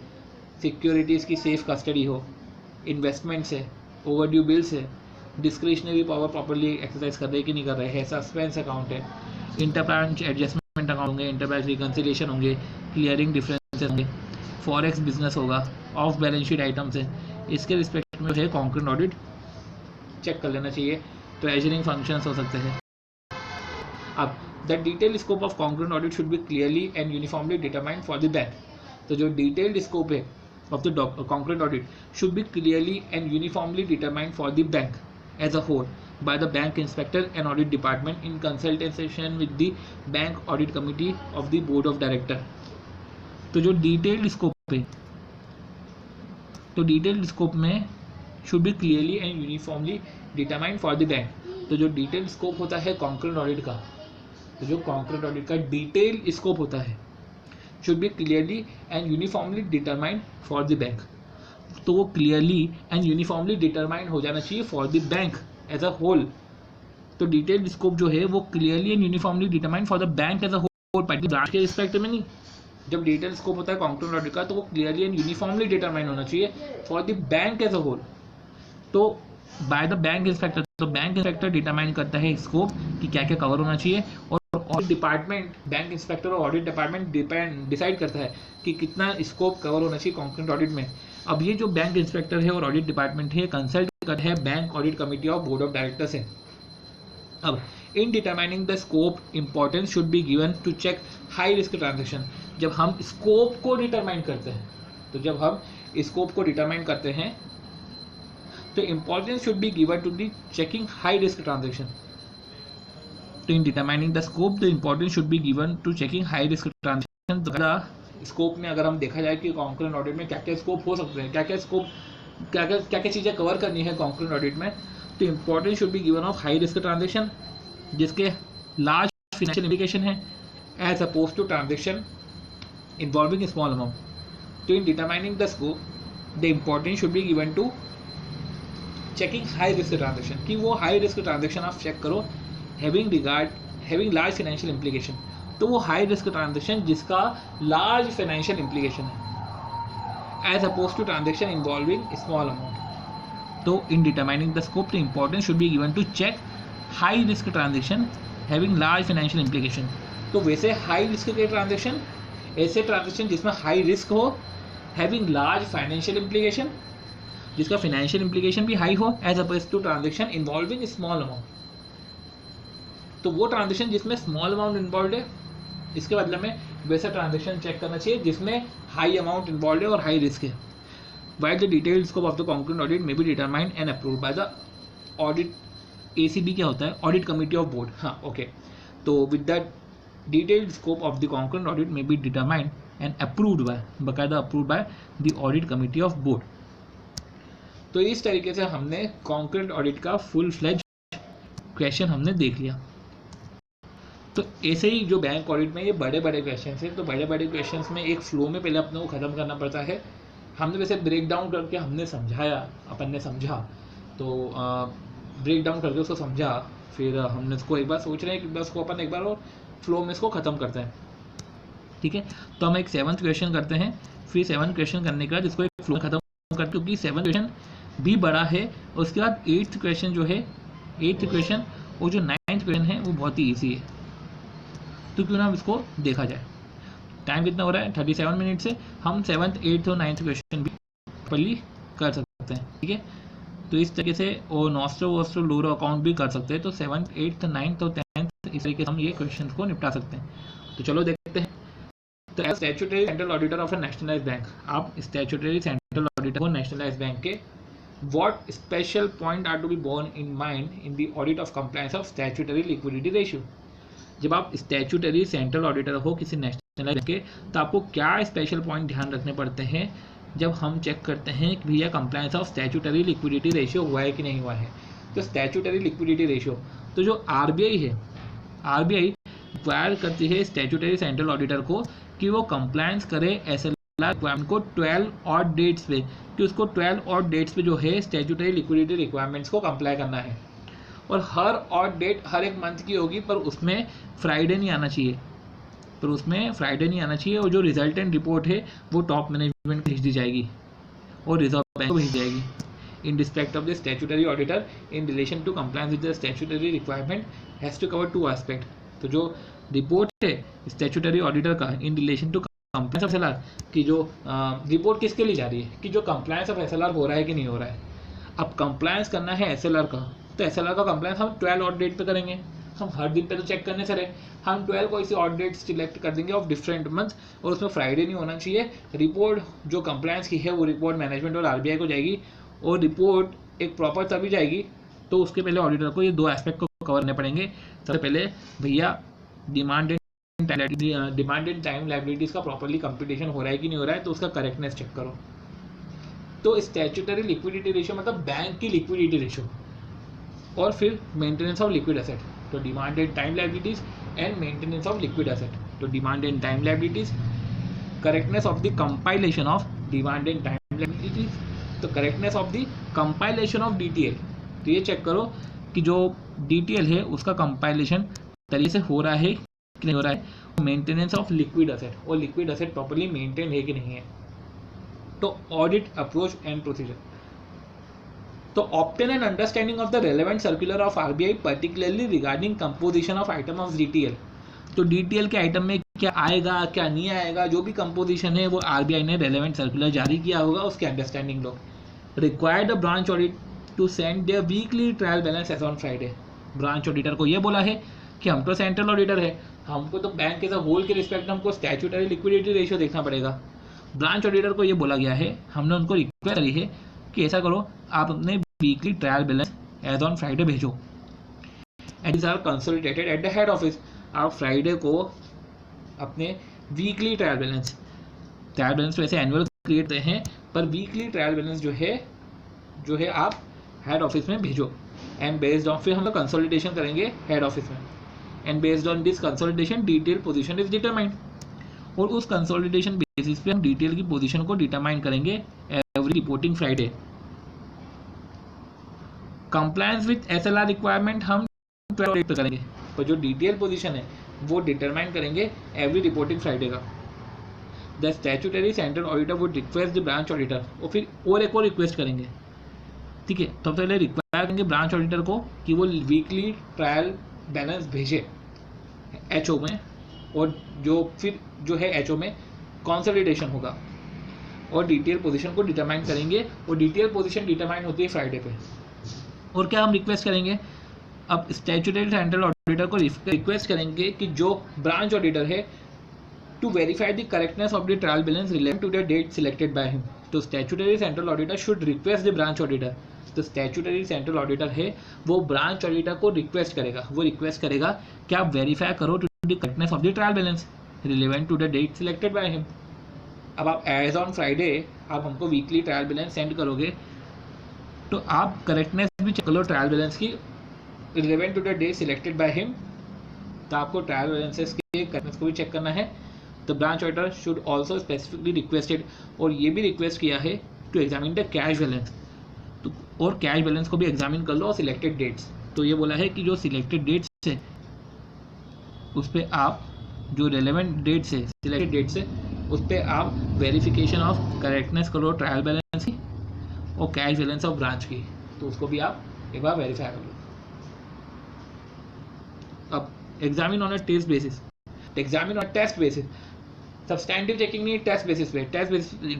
सिक्योरिटीज़ की सेफ कस्टडी हो, इन्वेस्टमेंट्स है, ओवरड्यू बिल्स है, डिस्क्रिशनरी पावर प्रॉपरली एक्सरसाइज कर रहे हैं कि नहीं कर रहे हैं, सस्पेंस अकाउंट है, इंटर ब्रांच एडजस्टमेंट अकाउंट होंगे, इंटर ब्रांच रिकन्सिलिएशन होंगे, क्लियरिंग डिफरेंसेस होंगे, फॉरेक्स बिजनेस होगा, ऑफ बैलेंस शीट आइटम्स है। इसके रिस्पेक्ट में जो है कॉन्करेंट ऑडिट चेक कर लेना चाहिए। ट्रेजरिंग फंक्शंस हो सकते हैं। अब the detail scope of concurrent audit should be clearly and uniformly determined for the bank. तो जो डिटेल्ड स्कोप है of the concurrent audit should be clearly and uniformly determined for the bank as a whole by the bank inspector and audit department in consultation with the bank audit committee of the board of director। तो जो detailed scope है, तो detailed scope में should be clearly and uniformly determined for the bank. तो जो detailed scope होता है concurrent audit का, तो जो कॉन्करेंट ऑडिट का डिटेल्ड स्कोप होता है should be clearly and uniformly determined for the bank. तो वो क्लियरली एंड यूनिफॉर्मली डिटरमाइंड हो जाना चाहिए for the bank as a whole. तो डिटेल्ड स्कोप जो है वो clearly and uniformly determined for the bank as a whole, branch के रिस्पेक्ट में नहीं, जब डिटेल स्कोप होता है कॉन्करेंट ऑडिट का तो वो क्लियरली एंड यूनिफॉर्मली डिटरमाइन होना चाहिए for the bank as a whole. तो बाय द बैंक इंस्पेक्टर, तो बैंक इंस्पेक्टर डिटरमाइन करता है स्कोप कि क्या क्या कवर होना चाहिए, और ऑडिट डिपार्टमेंट, बैंक इंस्पेक्टर और ऑडिट डिपार्टमेंट डिसाइड करता है कि कितना स्कोप कवर होना चाहिए कॉन्करेंट ऑडिट में। अब ये जो बैंक इंस्पेक्टर है और ऑडिट डिपार्टमेंट है कंसल्ट करता है bank audit committee of board of director से। अब in determining the scope importance should be given to check high risk transaction. जब हम स्कोप को डिटरमाइन करते हैं, तो जब हम स्कोप को डिटरमाइन करते हैं तो importance should be given to the checking high risk transaction. तो in determining the scope the importance should be given to checking high risk transaction. Scope में अगर हम देखा जाए कि कॉन्करेंट ऑडिट में क्या क्या स्कोप हो सकते हैं, क्या क्या स्कोप, क्या क्या चीज़ें कवर करनी है कॉन्करेंट ऑडिट में, तो importance should be given of high risk transaction जिसके लार्ज फाइनेंशियल इम्प्लीकेशन है as oppose to transaction involving small amount. तो in determining the scope the importance should be given to checking high risk transaction, कि वो high risk transaction आप check करो having large financial implication. तो वो high risk transaction जिसका large financial implication है as oppose to transaction involving small amount. तो in determining the scope the importance should be given to check high risk transaction having large financial implication. तो वैसे high risk के transaction, ऐसे transaction जिसमें high risk हो, having large financial implication, जिसका financial implication भी high हो, as oppose to transaction involving small amount. तो वो ट्रांजेक्शन जिसमें स्मॉल अमाउंट इन्वॉल्व है, इसके बदले में वैसा ट्रांजेक्शन चेक करना चाहिए जिसमें हाई अमाउंट इन्वॉल्व है और हाई रिस्क है। While the detailed scope of the concurrent audit may be determined and approved by the audit, ACB क्या होता है, ऑडिट कमेटी ऑफ बोर्ड। हाँ ओके, तो with that detailed scope of the concurrent audit may be determined and approved by, बाकायदा approved by the audit committee of board. तो इस तरीके से हमने कॉन्करेंट ऑडिट का फुल फ्लेज क्वेश्चन हमने देख लिया। तो ऐसे ही जो बैंक ऑडिट में ये बड़े बड़े क्वेश्चन हैं, तो बड़े बड़े क्वेश्चन में एक फ्लो में पहले अपने को ख़त्म करना पड़ता है। हमने वैसे ब्रेक डाउन करके हमने समझाया, अपन ने समझा, तो ब्रेक डाउन करके उसको समझा, फिर हमने उसको एक बार सोच रहे हैं कि बस को अपन एक बार और फ्लो में इसको ख़त्म करते हैं। ठीक है, तो हम एक 7th क्वेश्चन करते हैं, फिर 7th क्वेश्चन करने के बाद इसको एक फ्लो में ख़त्म करते, क्योंकि 7th क्वेश्चन भी बड़ा है। और उसके बाद 8th क्वेश्चन जो है, 8th क्वेश्चन और जो 9th क्वेश्चन है वो बहुत ही ईजी है। तो क्यों ना हम इसको देखा जाए। टाइम कितना हो रहा है, 37 मिनट से हम 7th, 8th और 9th क्वेश्चन भी प्रॉपर्ली कर सकते हैं। ठीक है, तो इस तरीके से और नॉस्ट्रो वोस्ट्रो लोरो अकाउंट भी कर सकते हैं। तो 7th, 8th, 9th और 10th इस तरीके से हम ये क्वेश्चन को निपटा सकते हैं। तो चलो देखते हैं। तो as statutory central auditor of a nationalised bank, आप स्टैट्यूटरी सेंट्रल ऑडिटर हो नेशनलाइज्ड बैंक के, what special point are to be borne in mind in the audit of compliance of statutory liquidity ratio। जब आप statutory central auditor हो किसी national bank के, तो आपको क्या स्पेशल पॉइंट ध्यान रखने पड़ते हैं जब हम चेक करते हैं कि भैया compliance of statutory liquidity ratio हुआ है कि नहीं हुआ है। तो स्टैट्यूटरी लिक्विडिटी रेशियो, तो जो RBI है, RBI रिक्वायर करती है स्टैट्यूटरी सेंट्रल ऑडिटर को कि वो कंप्लायंस करे SLR रिक्वायरमेंट को 12 ऑड डेट्स पे, कि उसको 12 ऑड डेट्स पे जो है स्टैट्यूटरी लिक्विडिटी रिक्वायरमेंट्स को कंप्लाई करना है। और हर ऑड डेट हर एक मंथ की होगी, पर उसमें फ्राइडे नहीं आना चाहिए, और जो रिजल्टेंट रिपोर्ट है वो टॉप मैनेजमेंट को भेज दी जाएगी और रिजर्व बैंक को भेज जाएगी। In respect of the statutory auditor in relation to compliance with the statutory requirement has to cover 2 aspect. तो जो रिपोर्ट है स्टैट्यूटरी ऑडिटर का in relation to compliance of SLR की, जो रिपोर्ट किसके लिए जा रही है कि जो कंप्लायंस ऑफ SLR हो रहा है कि नहीं हो रहा है। अब कंप्लायंस करना है SLR का, तो SLR का कंप्लायंस हम 12 ऑड डेट पे करेंगे। हम हर दिन पे तो चेक करने से रहे, हम 12 को ऐसी ऑड डेट सिलेक्ट कर देंगे ऑफ डिफरेंट मंथ, और उसमें फ्राइडे नहीं होना चाहिए। रिपोर्ट जो कंप्लायंस की है वो रिपोर्ट मैनेजमेंट और RBI को जाएगी, और रिपोर्ट एक प्रॉपर तभी जाएगी। तो उसके पहले ऑडिटर को ये 2 एस्पेक्ट को कवर करने पड़ेंगे। सबसे पहले भैया डिमांड एंड टाइम लायबिलिटीज़ का प्रॉपरली कंप्यूटेशन हो रहा है कि नहीं हो रहा है, तो उसका करेक्टनेस चेक करो। तो स्टैट्यूटरी लिक्विडिटी रेशियो मतलब बैंक की लिक्विडिटी रेशियो, और फिर मेंटेनेंस ऑफ लिक्विड एसेट। तो demand and time liabilities and maintenance of liquid asset. तो demand and time liabilities, correctness of the compilation of demand and time liabilities, तो correctness of the compilation of DTL। तो ये check करो कि जो DTL है उसका कंपाइलेशन तरीके से हो रहा है कि नहीं हो रहा है, मेंटेनेंस ऑफ लिक्विड असेट, और लिक्विड असेट प्रॉपर्ली मेंटेन है कि नहीं है। तो ऑडिट अप्रोच एंड प्रोसीजर, तो obtain an understanding of the relevant circular of RBI particularly regarding composition of item of DTL. तो डीटीएल के आइटम में क्या आएगा क्या नहीं आएगा, जो भी कंपोजिशन है वो आरबीआई ने रेलेवेंट सर्कुलर जारी किया होगा, उसके अंडरस्टैंडिंग लो। Require the branch audit to send their weekly trial balance as on Friday. Branch auditor को ये बोला है कि हम तो सेंट्रल ऑडिटर है, हमको तो बैंक एज अ होल के रिस्पेक्ट में हमको स्टैट्यूटरी लिक्विडिटी रेशियो देखना पड़ेगा। ब्रांच ऑडिटर को ये बोला गया है, हमने उनको रिक्वेस्ट करी है कि ऐसा करो, आप अपने weekly trial balance as on Friday भेजो and is are consolidated at the head office. आप फ्राइडे को अपने वीकली ट्रायल बैलेंस वैसे एनुअल क्रिएट करते हैं, पर वीकली ट्रायल बैलेंस जो है आप हेड ऑफिस में भेजो। एंड बेस्ड ऑन, फिर हम लोग कंसोलिडेशन करेंगे हेड ऑफिस में, and based on this consolidation detail position is determined. और उस कंसोलिडेशन बेसिस पे हम डिटेल की पोजीशन को डिटरमाइन करेंगे every reporting Friday. Compliance with SLR requirement हम 12 पे करेंगे, पर जो डिटेल पोजीशन है वो डिटरमाइन करेंगे एवरी रिपोर्टिंग फ्राइडे का। The statutory central auditor would request the branch auditor, और फिर और एक और रिक्वेस्ट करेंगे, ठीक है। तो पहले रिक्वायर करेंगे ब्रांच ऑडिटर को कि वो वीकली ट्रायल बैलेंस भेजे एचओ में, और जो है एचओ में कंसोलिडेशन होगा, और डिटेल पोजीशन को डिटरमाइन करेंगे, और डिटेल पोजीशन डिटरमाइन होती है फ्राइडे पे। और क्या हम रिक्वेस्ट करेंगे, अब स्टैट्यूटरी सेंट्रल ऑडिटर को रिक्वेस्ट करेंगे कि जो ब्रांच ऑडिटर है to verify the correctness of the trial balance related to the date selected by him. तो statutory central auditor should request the branch auditor. तो स्टैट्यूटरी सेंट्रल ऑडिटर है वो branch auditor को request करेगा कि आप verify करो to the correctness of the trial balance relevant to the date selected by him. अब आप एज ऑन फ्राइडे आप हमको वीकली ट्रायल बैलेंस सेंड करोगे, तो आप करेक्टनेस भी चेक करो ट्रायल बैलेंस की relevant to the date selected by him. तो आपको ट्रायल बैलेंसेस के करेक्टनेस को भी चेक करना है। तो branch auditor should also specifically requested, और ये भी रिक्वेस्ट किया है to examine the cash balance. तो और कैश बैलेंस को भी एग्जामिन कर लो और सिलेक्टेड डेट्स। तो ये बोला है कि जो सिलेक्टेड डेट्स है उस पर आप जो रेलेवेंट डेट्स है सिलेक्टेड डेट्स है उस पर आप वेरिफिकेशन ऑफ करेक्टनेस करो ट्रायल बैलेंस की और कैश बैलेंस ऑफ ब्रांच की, तो उसको भी आप एक बार वेरीफाई कर लो। अब examine on a test basis, examine on test basis. Substantive checking नहीं, टेस्ट बेसिस पे।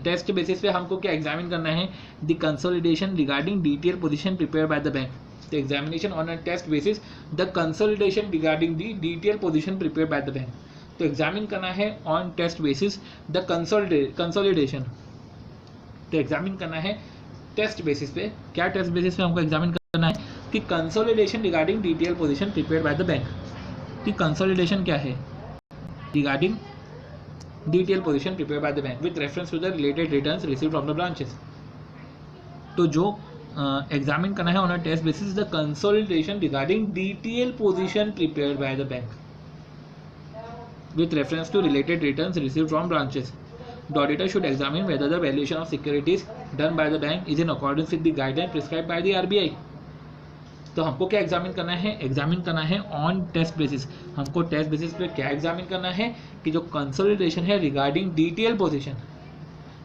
टेस्ट बेसिस पे हमको क्या एग्जामिन करना है, the consolidation regarding detail position prepare by the bank. तो examination on a test basis the consolidation regarding the detail position prepare by the bank. तो examine करना है on test basis the consolidation. तो examine करना है test basis पे। क्या test basis पे हमको एग्जामिन करना है कि consolidation regarding detail position prepare by the bank. कि कंसोलिडेशन क्या है, regarding detail position prepare by the bank with reference to the related returns received from the branches. तो जो एग्जामिन करना है on a test basis the consolidation regarding detail position prepared by the bank with reference to related returns received from branches. The auditor should examine whether the valuation of securities done by the bank is in accordance with the guidelines prescribed by the RBI. तो हमको क्या examine करना है, examine करना है on test basis. हमको test basis पे क्या एग्जामिन करना है कि जो कंसोलिडेशन है regarding detail position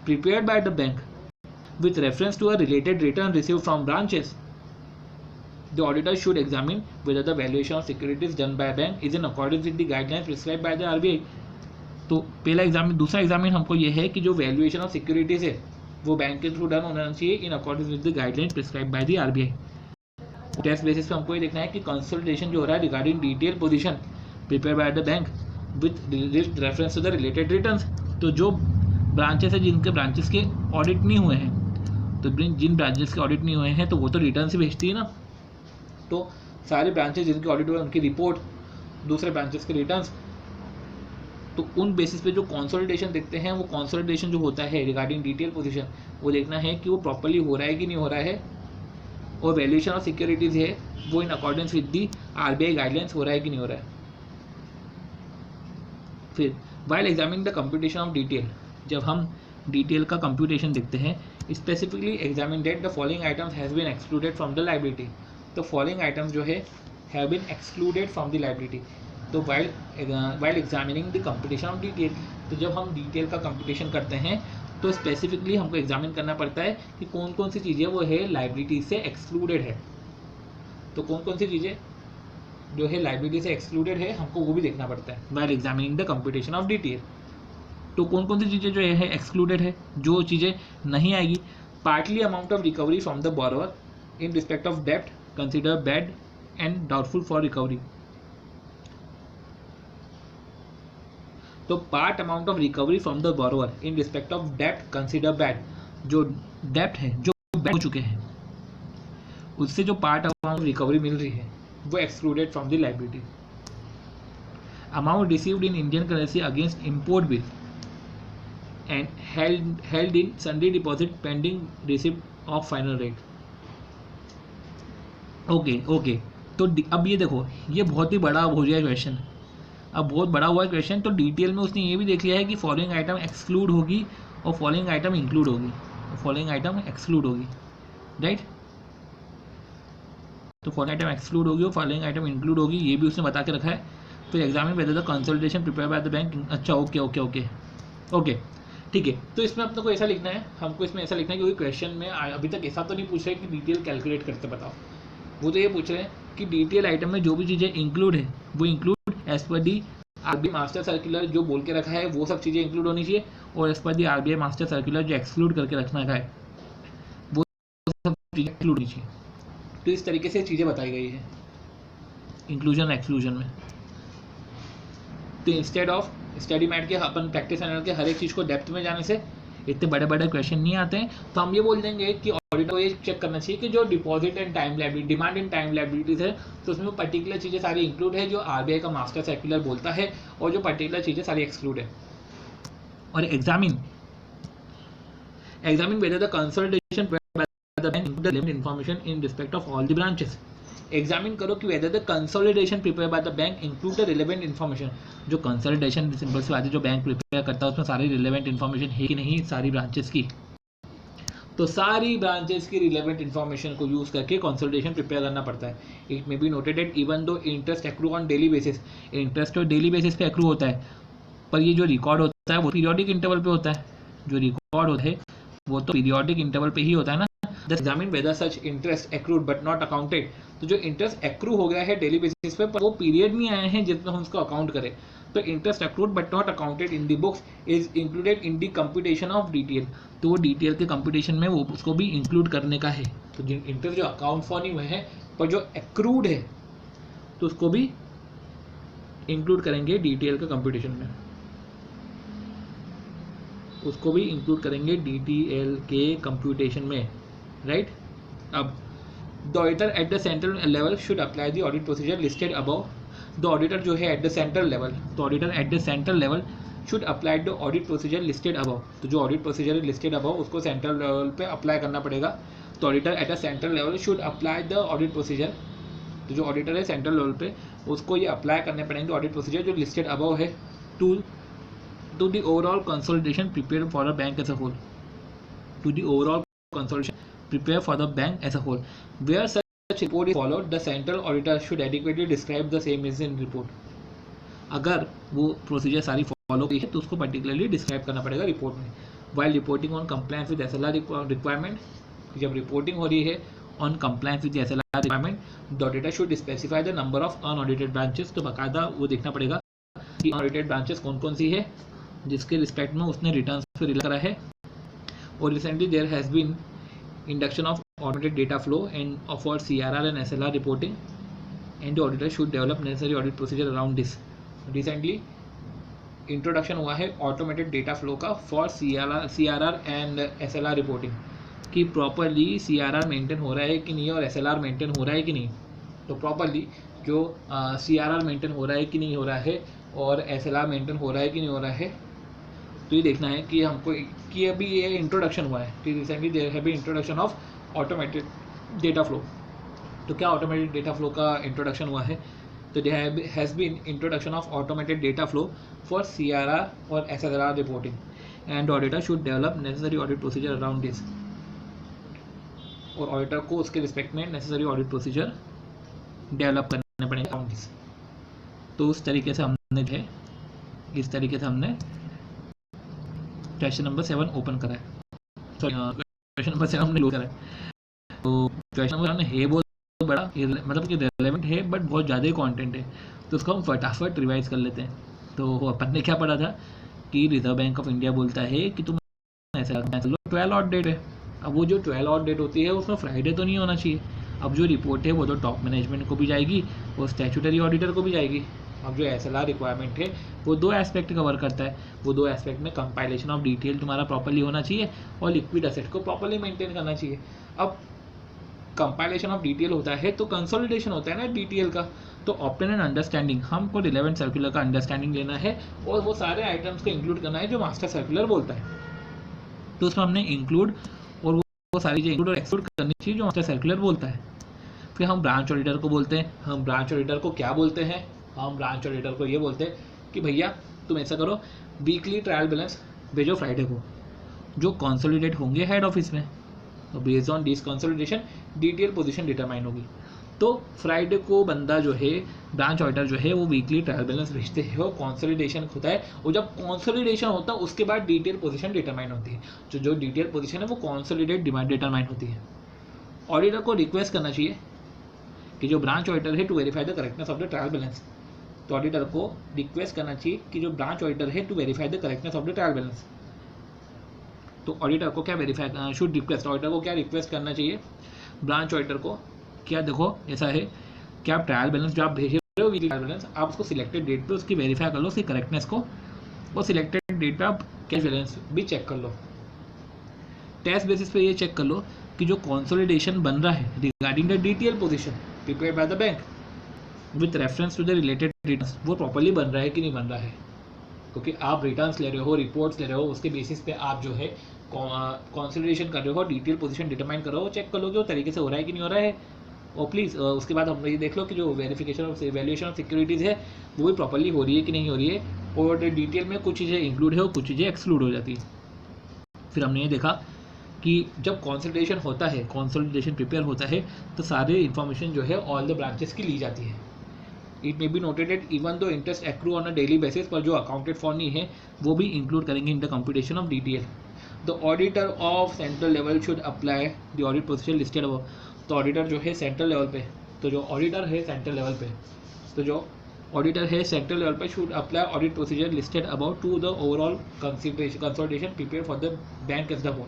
prepared by the bank with reference to a related return received from branches. The auditor should examine whether the valuation of securities done by a bank is in accordance with the guidelines prescribed by the RBI. तो पहला examine, दूसरा examine हमको ये है कि जो valuation of securities है वो बैंक के थ्रू डन होना चाहिए in according with the guidelines prescribe by the RBI. Test basis पे हमको ये देखना है कि कंसोलिडेशन जो हो रहा है regarding detail position prepare by the bank with reference to the related returns. तो जो ब्रांचेस है जिनके ब्रांचेस के ऑडिट नहीं हुए हैं, तो जिन ब्रांचेस के ऑडिट नहीं हुए हैं तो वो तो रिटर्न से भेजती है ना। तो सारे ब्रांचेस जिनके ऑडिट हुए उनकी रिपोर्ट, दूसरे ब्रांचेस के रिटर्न्स, तो उन बेसिस पे जो कंसोलिडेशन देखते हैं वो कंसोलिडेशन जो होता है रिगार्डिंग डिटेल पोजीशन वो देखना है कि वो प्रॉपर्ली हो रहा है कि नहीं हो रहा है, और वैल्यूएशन ऑफ सिक्योरिटीज है वो in accordance with the RBI guidelines हो रहा है कि नहीं हो रहा है। फिर while examining the computation of detail, जब हम डिटेल का कंप्यूटेशन देखते हैं, specifically examine that the following items has been excluded from the liability. तो फॉलोइंग आइटम्स जो है have been excluded from the liability. तो while examining the competition of detail, तो जब हम डिटेल का कंपटीशन करते हैं तो स्पेसिफिकली हमको एग्जामिन करना पड़ता है कि कौन कौन सी चीज़ें वो है लाइबिलिटी से एक्सक्लूडेड है। तो कौन कौन सी चीज़ें जो है लाइबिलिटी से एक्सक्लूडेड है हमको वो भी देखना पड़ता है while examining the competition of detail. तो कौन कौन सी चीज़ें जो है एक्सक्लूडेड है, जो चीज़ें नहीं आएगी, partly amount of recovery from the borrower in respect of डेप्ट consider bad and doubtful for recovery. तो part amount of recovery from the borrower in respect of डेप्ट कंसिडर बैड, जो डेप्ट है जो बैड हो चुके हैं उससे जो पार्ट अमाउंट रिकवरी मिल रही है वो excluded from the liability. Amount received in Indian currency against import bill and held in sundry deposit pending receipt of final rate। Okay तो अब ये देखो, ये बहुत ही बड़ा हो गया क्वेश्चन, अब बहुत बड़ा हुआ क्वेश्चन। तो डिटेल में उसने ये भी देख लिया है कि फॉलोइंग आइटम एक्सक्लूड होगी और फॉलोइंग आइटम इंक्लूड होगी, फॉलोइंग आइटम एक्सक्लूड होगी, राइट। तो फॉलोइंग आइटम एक्सक्लूड होगी और फॉलोइंग आइटम इंक्लूड होगी, ये भी उसने बता के रखा है। तो examine whether the consultation prepare by the bank. अच्छा ओके ठीक है। तो इसमें अपने को ऐसा लिखना है, हमको इसमें ऐसा लिखना है क्योंकि क्वेश्चन में अभी तक ऐसा तो नहीं पूछ रहे कि डिटेल कैलकुलेट करते बताओ, वो तो ये पूछ रहे हैं कि डिटेल आइटम में जो भी चीज़ें इंक्लूड है वो include as per the RBI master circular जो बोल के रखा है वो सब चीज़ें इंक्लूड होनी चाहिए, और as per the RBI master circular जो एक्सक्लूड करके रखना है वो सब चीज़ें इंक्लूड होनी चाहिए। तो इस तरीके से चीज़ें बताई गई है इंक्लूजन एक्सक्लूजन में। तो इंस्टेड ऑफ स्टडी मैट के अपन प्रैक्टिस एनाल के हर एक चीज़ को डेप्थ में जाने से इतने बड़े बड़े क्वेश्चन नहीं आते हैं, तो हम ये बोल देंगे कि ऑडिटर को ये चेक करना चाहिए कि जो deposit and time liability, demand and time liabilities है, तो उसमें वो पर्टिकुलर चीज़ें सारी इंक्लूड है जो आरबीआई का मास्टर सर्कुलर बोलता है, और जो पर्टिकुलर चीज़ें सारी एक्सक्लूड है। और examine whether the consultation bye the bank include the limited information in respect of all the branches. Examine करो कि whether the consolidation prepare by the bank include the relevant information. जो consolidation simple सी बात है, जो bank prepare करता है उसमें सारी रिलेवेंट इन्फॉर्मेशन है कि नहीं सारी ब्रांचेस की। तो सारी ब्रांचेस की रिलेवेंट इन्फॉर्मेशन को यूज करके कंसोलिडेशन प्रिपेयर करना पड़ता है। It may be noted that even though interest accrue on daily basis, interest तो डेली बेसिस पे एक्रू होता है, पर ये जो रिकॉर्ड होता है वो पीरियोडिक इंटरवल पे होता है। जो रिकॉर्ड होता है वो तो पीरियोडिक इंटरवल पे ही होता है ना। Examine whether such interest accrued but not accounted. तो जो इंटरेस्ट एक्रू हो गया है डेली बेसिस पे, पर वो पीरियड में आए हैं जिसमें हम उसको अकाउंट करें, तो interest accrued but not accounted in the books is included in the computation of detail. तो वो डिटेल के कंप्यूटेशन में वो उसको भी इंक्लूड करने का है। तो जिन इंटरेस्ट जो अकाउंट फॉर नहीं हुए हैं पर जो एक्रूड है तो उसको भी इंक्लूड करेंगे डिटेल के कंप्यूटेशन में, उसको भी इंक्लूड करेंगे डीटीएल के कंप्यूटेशन में, राइट। अब the auditor at the central level should apply the audit procedure listed above. The auditor जो है एट द सेंट्रल लेवल, तो auditor at the central level should apply the audit procedure listed above. तो जो audit procedure listed above उसको central level पे apply करना पड़ेगा। तो auditor at a central level should apply the audit procedure. तो जो ऑडिटर है सेंट्रल लेवल पे उसको ये अप्लाई करने पड़ेंगे ऑडिट प्रोसीजर जो लिस्टेड अबव है to the overall consolidation prepared for the bank as a whole, to the overall consolidation prepared for the bank as a whole. Where such report is followed, the central auditor should adequately describe the same as in report. अगर वो procedure सारी follow की है तो उसको particularly describe करना पड़ेगा report में। While reporting on compliance with SLR requirement, जब रिपोर्टिंग हो रही है on compliance with SLR requirement, the auditor should specify the number of unaudited branches. तो बाकायदा वो देखना पड़ेगा कि अनऑडिटेड ब्रांचेस कौन कौन सी है जिसके रिस्पेक्ट में उसने रिटर्न्स पे रिला करा है। और recently there has been induction of automated data flow and for CRR and SLR reporting and the auditor should develop necessary audit procedure around this. Recently introduction हुआ है ऑटोमेटेड डेटा फ्लो का for CRR and SLR reporting, कि properly CRR maintain हो रहा है कि नहीं और एसएलआर मेंटेन हो रहा है कि नहीं। तो प्रॉपरली जो सीआरआर मेंटेन हो रहा है कि नहीं हो रहा है और एसएलआर मेंटेन हो रहा है कि नहीं हो रहा है, तो ये देखना है कि हमको कि अभी ये इंट्रोडक्शन हुआ है कि recently there have been introduction of automated data flow. तो क्या ऑटोमेटेड डेटा फ्लो का इंट्रोडक्शन हुआ है? तो there has been introduction of automated data flow for CRR और SLR reporting and auditor should develop necessary audit procedure around this. और auditor को उसके रिस्पेक्ट में नेसेसरी ऑडिट प्रोसीजर डेवलप करने पड़ेंगे अराउंड दिस। तो उस तरीके से हमने जो है इस तरीके से हमने क्वेश्चन नंबर 7 ओपन करा है, सॉरी क्वेश्चन नंबर 7 हमने करा है। तो क्वेश्चन नंबर है बहुत बड़ा, मतलब कि रेलेवेंट है बट बहुत ज़्यादा ही कॉन्टेंट है, तो उसको हम फटाफट रिवाइज कर लेते हैं। तो अपन ने क्या पढ़ा था कि रिजर्व बैंक ऑफ इंडिया बोलता है कि तुम ऐसा लो 12 आउट डेट है। अब वो जो 12 आउट डेट होती है उसमें फ्राइडे तो नहीं होना चाहिए। अब जो रिपोर्ट है वो तो टॉप मैनेजमेंट को भी जाएगी और स्टैट्यूटरी ऑडिटर को भी जाएगी। अब जो SLR रिक्वायरमेंट है वो 2 एस्पेक्ट कवर करता है। वो 2 एस्पेक्ट में कंपाइलेशन ऑफ डिटेल तुम्हारा प्रॉपर्ली होना चाहिए और लिक्विड असेट को प्रॉपर्ली मेंटेन करना चाहिए। अब कंपाइलेशन ऑफ डिटेल होता है तो कंसोलिडेशन होता है ना डिटेल का। तो ऑब्टेन एन अंडरस्टैंडिंग, हमको रिलेवेंट सर्कुलर का अंडरस्टैंडिंग लेना है और वो सारे आइटम्स को इंक्लूड करना है जो मास्टर सर्कुलर बोलता है। तो उसमें हमने इंक्लूड और वो सारी चीज़ें इंक्लूड और एक्सक्लूड करनी चाहिए जो मास्टर सर्कुलर बोलता है। फिर हम ब्रांच ऑडिटर को बोलते हैं। हम ब्रांच ऑडिटर को क्या बोलते हैं? हम ब्रांच ऑडिटर को ये बोलते हैं कि भैया तुम ऐसा करो, वीकली ट्रायल बैलेंस भेजो फ्राइडे को, जो कंसोलिडेट होंगे हेड ऑफिस में। तो based on this consolidation detail position determine होगी। तो फ्राइडे को बंदा जो है ब्रांच ऑडिटर जो है वो वीकली ट्रायल बैलेंस भेजते हैं और कंसोलिडेशन होता है। और जब कंसोलिडेशन होता है उसके बाद डिटेल पोजीशन डिटरमाइन होती है। जो डिटेल पोजीशन है वो कंसोलिडेट डिटरमाइन होती है। ऑडिटर को रिक्वेस्ट करना चाहिए कि जो ब्रांच ऑडिटर है to verify the correctness of the trial balance. तो ऑडिटर को रिक्वेस्ट करना चाहिए कि जो ब्रांच ऑडिटर है to verify the correctness of the trial balance. तो ऑडिटर को क्या वेरीफाई शुड रिक्वेस्ट, ऑडिटर को क्या रिक्वेस्ट करना चाहिए ब्रांच ऑडिटर को? क्या देखो ऐसा है कि आप ट्रायल बैलेंस जो आप भेज रहे हो वीकली ट्रायल बैलेंस, आप उसको सिलेक्टेड डेट पे उसकी वेरीफाई कर लो उसकी करेक्टनेस को, और सिलेक्टेड डेट पे आप कैश बैलेंस भी चेक कर लो। टेस्ट बेसिस पे ये चेक कर लो कि जो कंसोलिडेशन बन रहा है regarding the detail position prepared by the bank with reference to the related returns, वो प्रॉपर्ली बन रहा है कि नहीं बन रहा है। क्योंकि आप रिटर्न्स ले रहे हो, रिपोर्ट्स ले रहे हो, उसके बेसिस पे आप जो है कंसोलिडेशन कर रहे हो, डिटेल पोजीशन डिटरमाइन कर रहे हो, चेक कर लो कि वो तरीके से हो रहा है कि नहीं हो रहा है। और प्लीज़ उसके बाद हम ये देख लो कि जो verification of valuation of securities है वो भी प्रॉपर्ली हो रही है कि नहीं हो रही है, और डिटेल में कुछ चीज़ें इंक्लूड है और कुछ चीज़ें एक्सक्लूड हो जाती है। फिर हमने ये देखा कि जब कंसोलिडेशन होता है, कंसोलिडेशन प्रिपेयर होता है, तो सारे इन्फॉर्मेशन जो है ऑल द ब्रांचेस की ली जाती है। It may be noted that even though interest accrue on a daily basis, पर जो अकाउंटेड फॉर नहीं है वो भी इंक्लूड करेंगे in the computation of detail. The auditor of central level should apply the audit procedure listed above. तो auditor जो है सेंट्रल लेवल पे, तो जो ऑडिटर है सेंट्रल लेवल पे, तो जो ऑडिटर है सेंट्रल लेवल पे should apply audit procedure listed about to the overall consolidation prepare for the bank as the whole.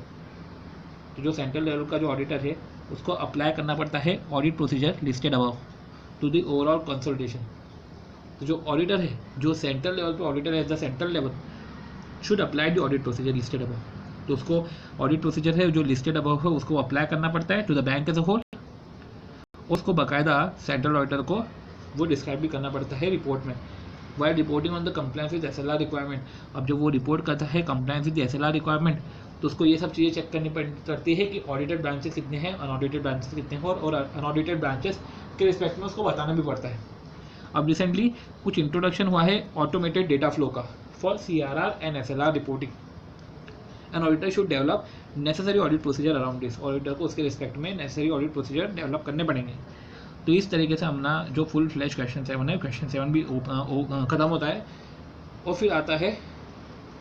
तो जो सेंट्रल लेवल का जो ऑडिटर है उसको अप्लाई करना पड़ता है audit procedure listed about to the overall consolidation. तो जो ऑडिटर है, जो सेंट्रल लेवल पे ऑडिटर है at the central level, should apply the audit procedure listed about. तो उसको ऑडिट प्रोसीजर है जो लिस्टेड अबाउ है उसको अप्लाई करना पड़ता है to the bank as a whole. उसको बाकायदा सेंट्रल ऑडिटर को वो डिस्क्राइब भी करना पड़ता है रिपोर्ट में, while reporting on the compliance with SLR requirement. अब जब वो रिपोर्ट करता है कंप्लायंस विद SLR रिक्वायरमेंट, तो उसको ये सब चीज़ें चेक करनी पड़ती है कि ऑडिटेड ब्रांचेस कितने हैं, अनऑडिटेड ब्रांचेस कितने हैं, और अनऑडिटेड ब्रांचेस के रिस्पेक्ट में उसको बताना भी पड़ता है। अब रिसेंटली कुछ इंट्रोडक्शन हुआ है ऑटोमेटेड डेटा फ्लो का for CRR and SLR reporting. An auditor should develop necessary audit procedure around this. Auditor को उसके रिस्पेक्ट में नेसेसरी ऑडिट प्रोसीजर डेवलप करने पड़ेंगे। तो इस तरीके से हमने जो फुल फ्लैश क्वेश्चन 7 है, क्वेश्चन 7 भी ख़त्म होता है। और फिर आता है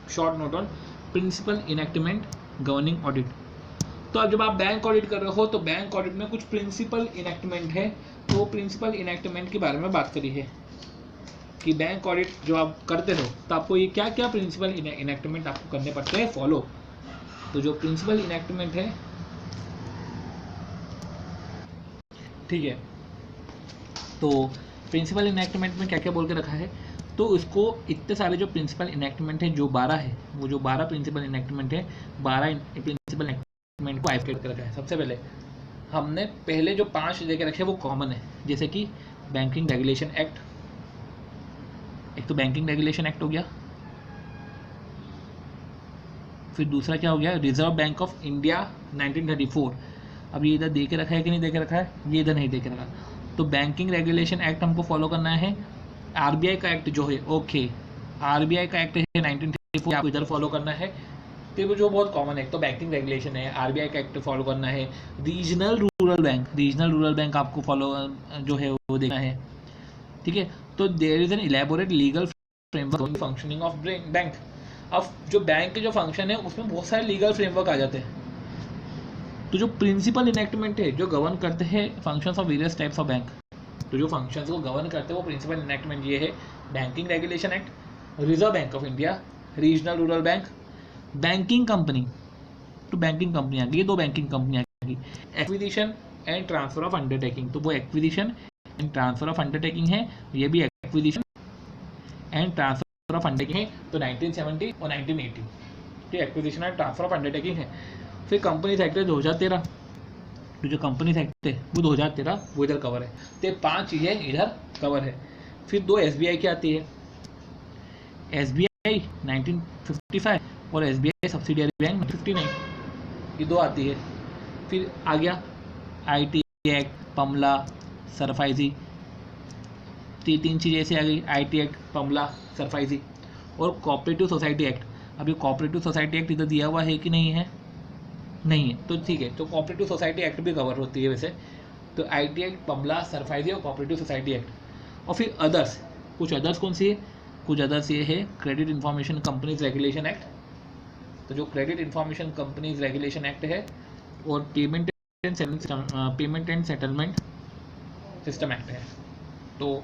short note on principal enactment governing audit. तो अब जब आप बैंक ऑडिट कर रहे हो तो बैंक ऑडिट में कुछ प्रिंसिपल इनएक्टमेंट है। तो प्रिंसिपल इनएक्टमेंट के बारे में बात करी है कि बैंक ऑडिट जो आप करते हो तो आपको ये क्या क्या प्रिंसिपल इनएक्टमेंट आपको करने पड़ते हैं फॉलो। तो जो प्रिंसिपल इनएक्टमेंट है, ठीक है, तो प्रिंसिपल इनएक्टमेंट में क्या क्या बोल के रखा है, तो उसको इतने सारे जो प्रिंसिपल इनएक्टमेंट है जो 12 है, वो जो 12 प्रिंसिपल इनएक्टमेंट है, 12 प्रिंसिपल इनएक्टमेंट को आइडेंटिफाई करके रखा है। सबसे पहले हमने पहले जो 5 लेके रखे वो कॉमन है, जैसे कि बैंकिंग रेगुलेशन एक्ट, एक तो बैंकिंग रेगुलेशन एक्ट हो गया, फिर दूसरा क्या हो गया रिजर्व बैंक ऑफ इंडिया 1934। अब ये इधर दे के रखा है कि नहीं दे के रखा है, ये इधर नहीं दे के रखा। तो बैंकिंग रेगुलेशन एक्ट हमको फॉलो करना है। RBI का एक्ट जो है, ओके, RBI का एक्ट है 1934, आपको इधर फॉलो करना है। तो वो जो बहुत कॉमन है, तो बैंकिंग रेगुलेशन है, RBI का एक्ट फॉलो करना है। रीजनल रूरल बैंक आपको फॉलो जो है वो देखना है, ठीक है। तो there is an elaborate legal framework functioning of bank. अब जो बैंक के जो फंक्शन है उसमें बहुत सारे लीगल फ्रेमवर्क आ जाते हैं। तो जो प्रिंसिपल इनेक्टमेंट है जो गवर्न करते हैं functions of various types of bank, तो जो फंक्शंस को गवर्न करते हैं वो प्रिंसिपल इनेक्टमेंट ये है: banking regulation act, reserve bank of India, regional rural bank, banking company. तो बैंकिंग कंपनी आ गई, दो बैंकिंग कंपनी आ गई, acquisition and transfer of undertaking. तो वो acquisition and transfer of undertaking है, ये भी acquisition and transfer of undertaking है। तो 1970 और 1980 तो acquisition and transfer of undertaking है। फिर कंपनीज एक्ट 2013, तो जो कंपनीज एक्ट है वो 2013 वो इधर कवर है। तो 5 चीज़ें इधर कवर है। फिर 2 SBI की आती है, SBI 1955 और SBI सब्सिडियरी बैंक 1959, ये 2 आती है। फिर आ गया IT एक्ट, पमला, सरफाइजी, 3 चीज़ें ऐसे आ गई, IT एक्ट, पमला, सरफाइजी और कोऑपरेटिव सोसाइटी एक्ट। अभी कोऑपरेटिव सोसाइटी एक्ट इधर दिया हुआ है कि नहीं है? नहीं है, तो ठीक है, तो कोऑपरेटिव सोसाइटी एक्ट भी कवर होती है वैसे। तो IT एक्ट, पमला, सरफाइजी और कोऑपरेटिव सोसाइटी एक्ट। और फिर अदर्स, कुछ अदर्स कौन सी है? कुछ अदर्स ये है credit information companies regulation act. तो जो credit information companies regulation act है और payment and settlement system act है। तो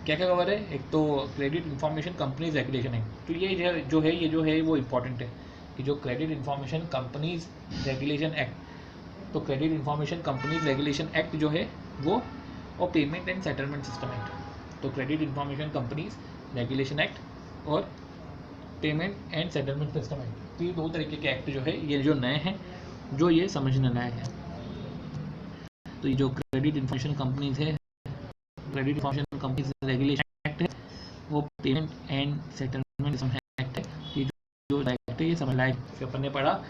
क्या क्या कवर है? एक तो credit information companies regulation act, तो ये जो है वो इम्पॉर्टेंट है कि जो credit information companies regulation act, तो credit information companies regulation act जो है वो, और payment and settlement system act. तो credit information companies regulation act और payment and settlement system act, तो ये 2 तरीके के एक्ट जो है ये जो नए हैं जो ये समझने लायक है। तो ये जो क्रेडिट इंफॉर्मेशन कंपनीज है, credit information companies regulation act है, वो payment and settlement system act है। ये जो एक्ट है ये समझ लायक। फिर अपन ने पढ़ा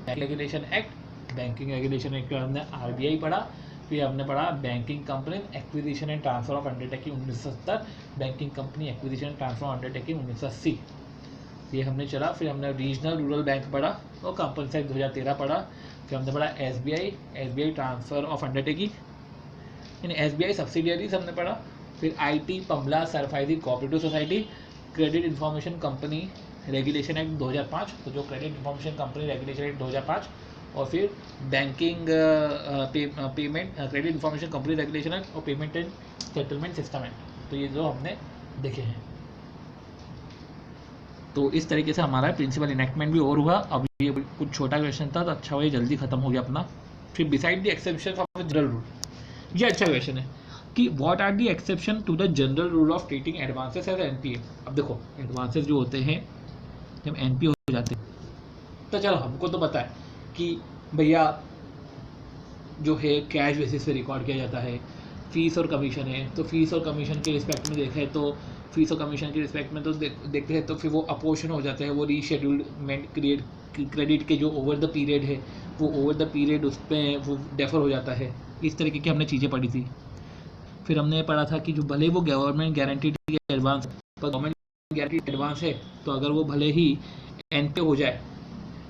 regulation act, banking regulation act में हमने RBI पढ़ा। फिर हमने पढ़ा banking company acquisition and transfer of undertaking 1970, banking company acquisition and transfer of undertaking 1980, ये हमने चला। फिर हमने रीजनल रूरल बैंक पढ़ा और कंपनी एक्ट 2013 पढ़ा। फिर हमने पढ़ा SBI ट्रांसफर ऑफ अंडरटेकिंग, यानी SBI सब्सिडियरीज हमने पढ़ा। फिर IT, पमला, सरफाइजी, cooperative society, credit information company regulation act 2005, तो जो credit information company regulation act 2005, और फिर banking payment credit information company regulation act और payment and settlement system act. तो ये जो हमने देखे हैं। तो इस तरीके से हमारा प्रिंसिपल इनेक्टमेंट भी और हुआ। अब ये कुछ छोटा क्वेश्चन था तो अच्छा हुआ ये जल्दी खत्म हो गया अपना। फिर beside the exception of general rule, ये अच्छा क्वेश्चन है कि what are the exception to the general rule of treating advances as NPA। अब देखो एडवांसेस जो होते हैं जब NPA हो जाते हैं तो चलो हमको तो पता है कि भैया जो है कैश बेसिस पे रिकॉर्ड किया जाता है, फीस और कमीशन है। तो फीस और कमीशन के रिस्पेक्ट में देखें तो फीस और कमीशन के रिस्पेक्ट में तो देखते हैं तो फिर वो अपोर्शन हो जाते हैं, वो रीशेड्यूलमेंट क्रेडिट के जो ओवर द पीरियड है वो ओवर द पीरियड उस पर वो डेफर हो जाता है। इस तरीके की हमने चीज़ें पढ़ी थी। फिर हमने पढ़ा था कि जो भले वो गवर्नमेंट गारंटीड एडवांस, पर गवर्नमेंट गारंटीड एडवांस है तो अगर वो भले ही NPA हो जाए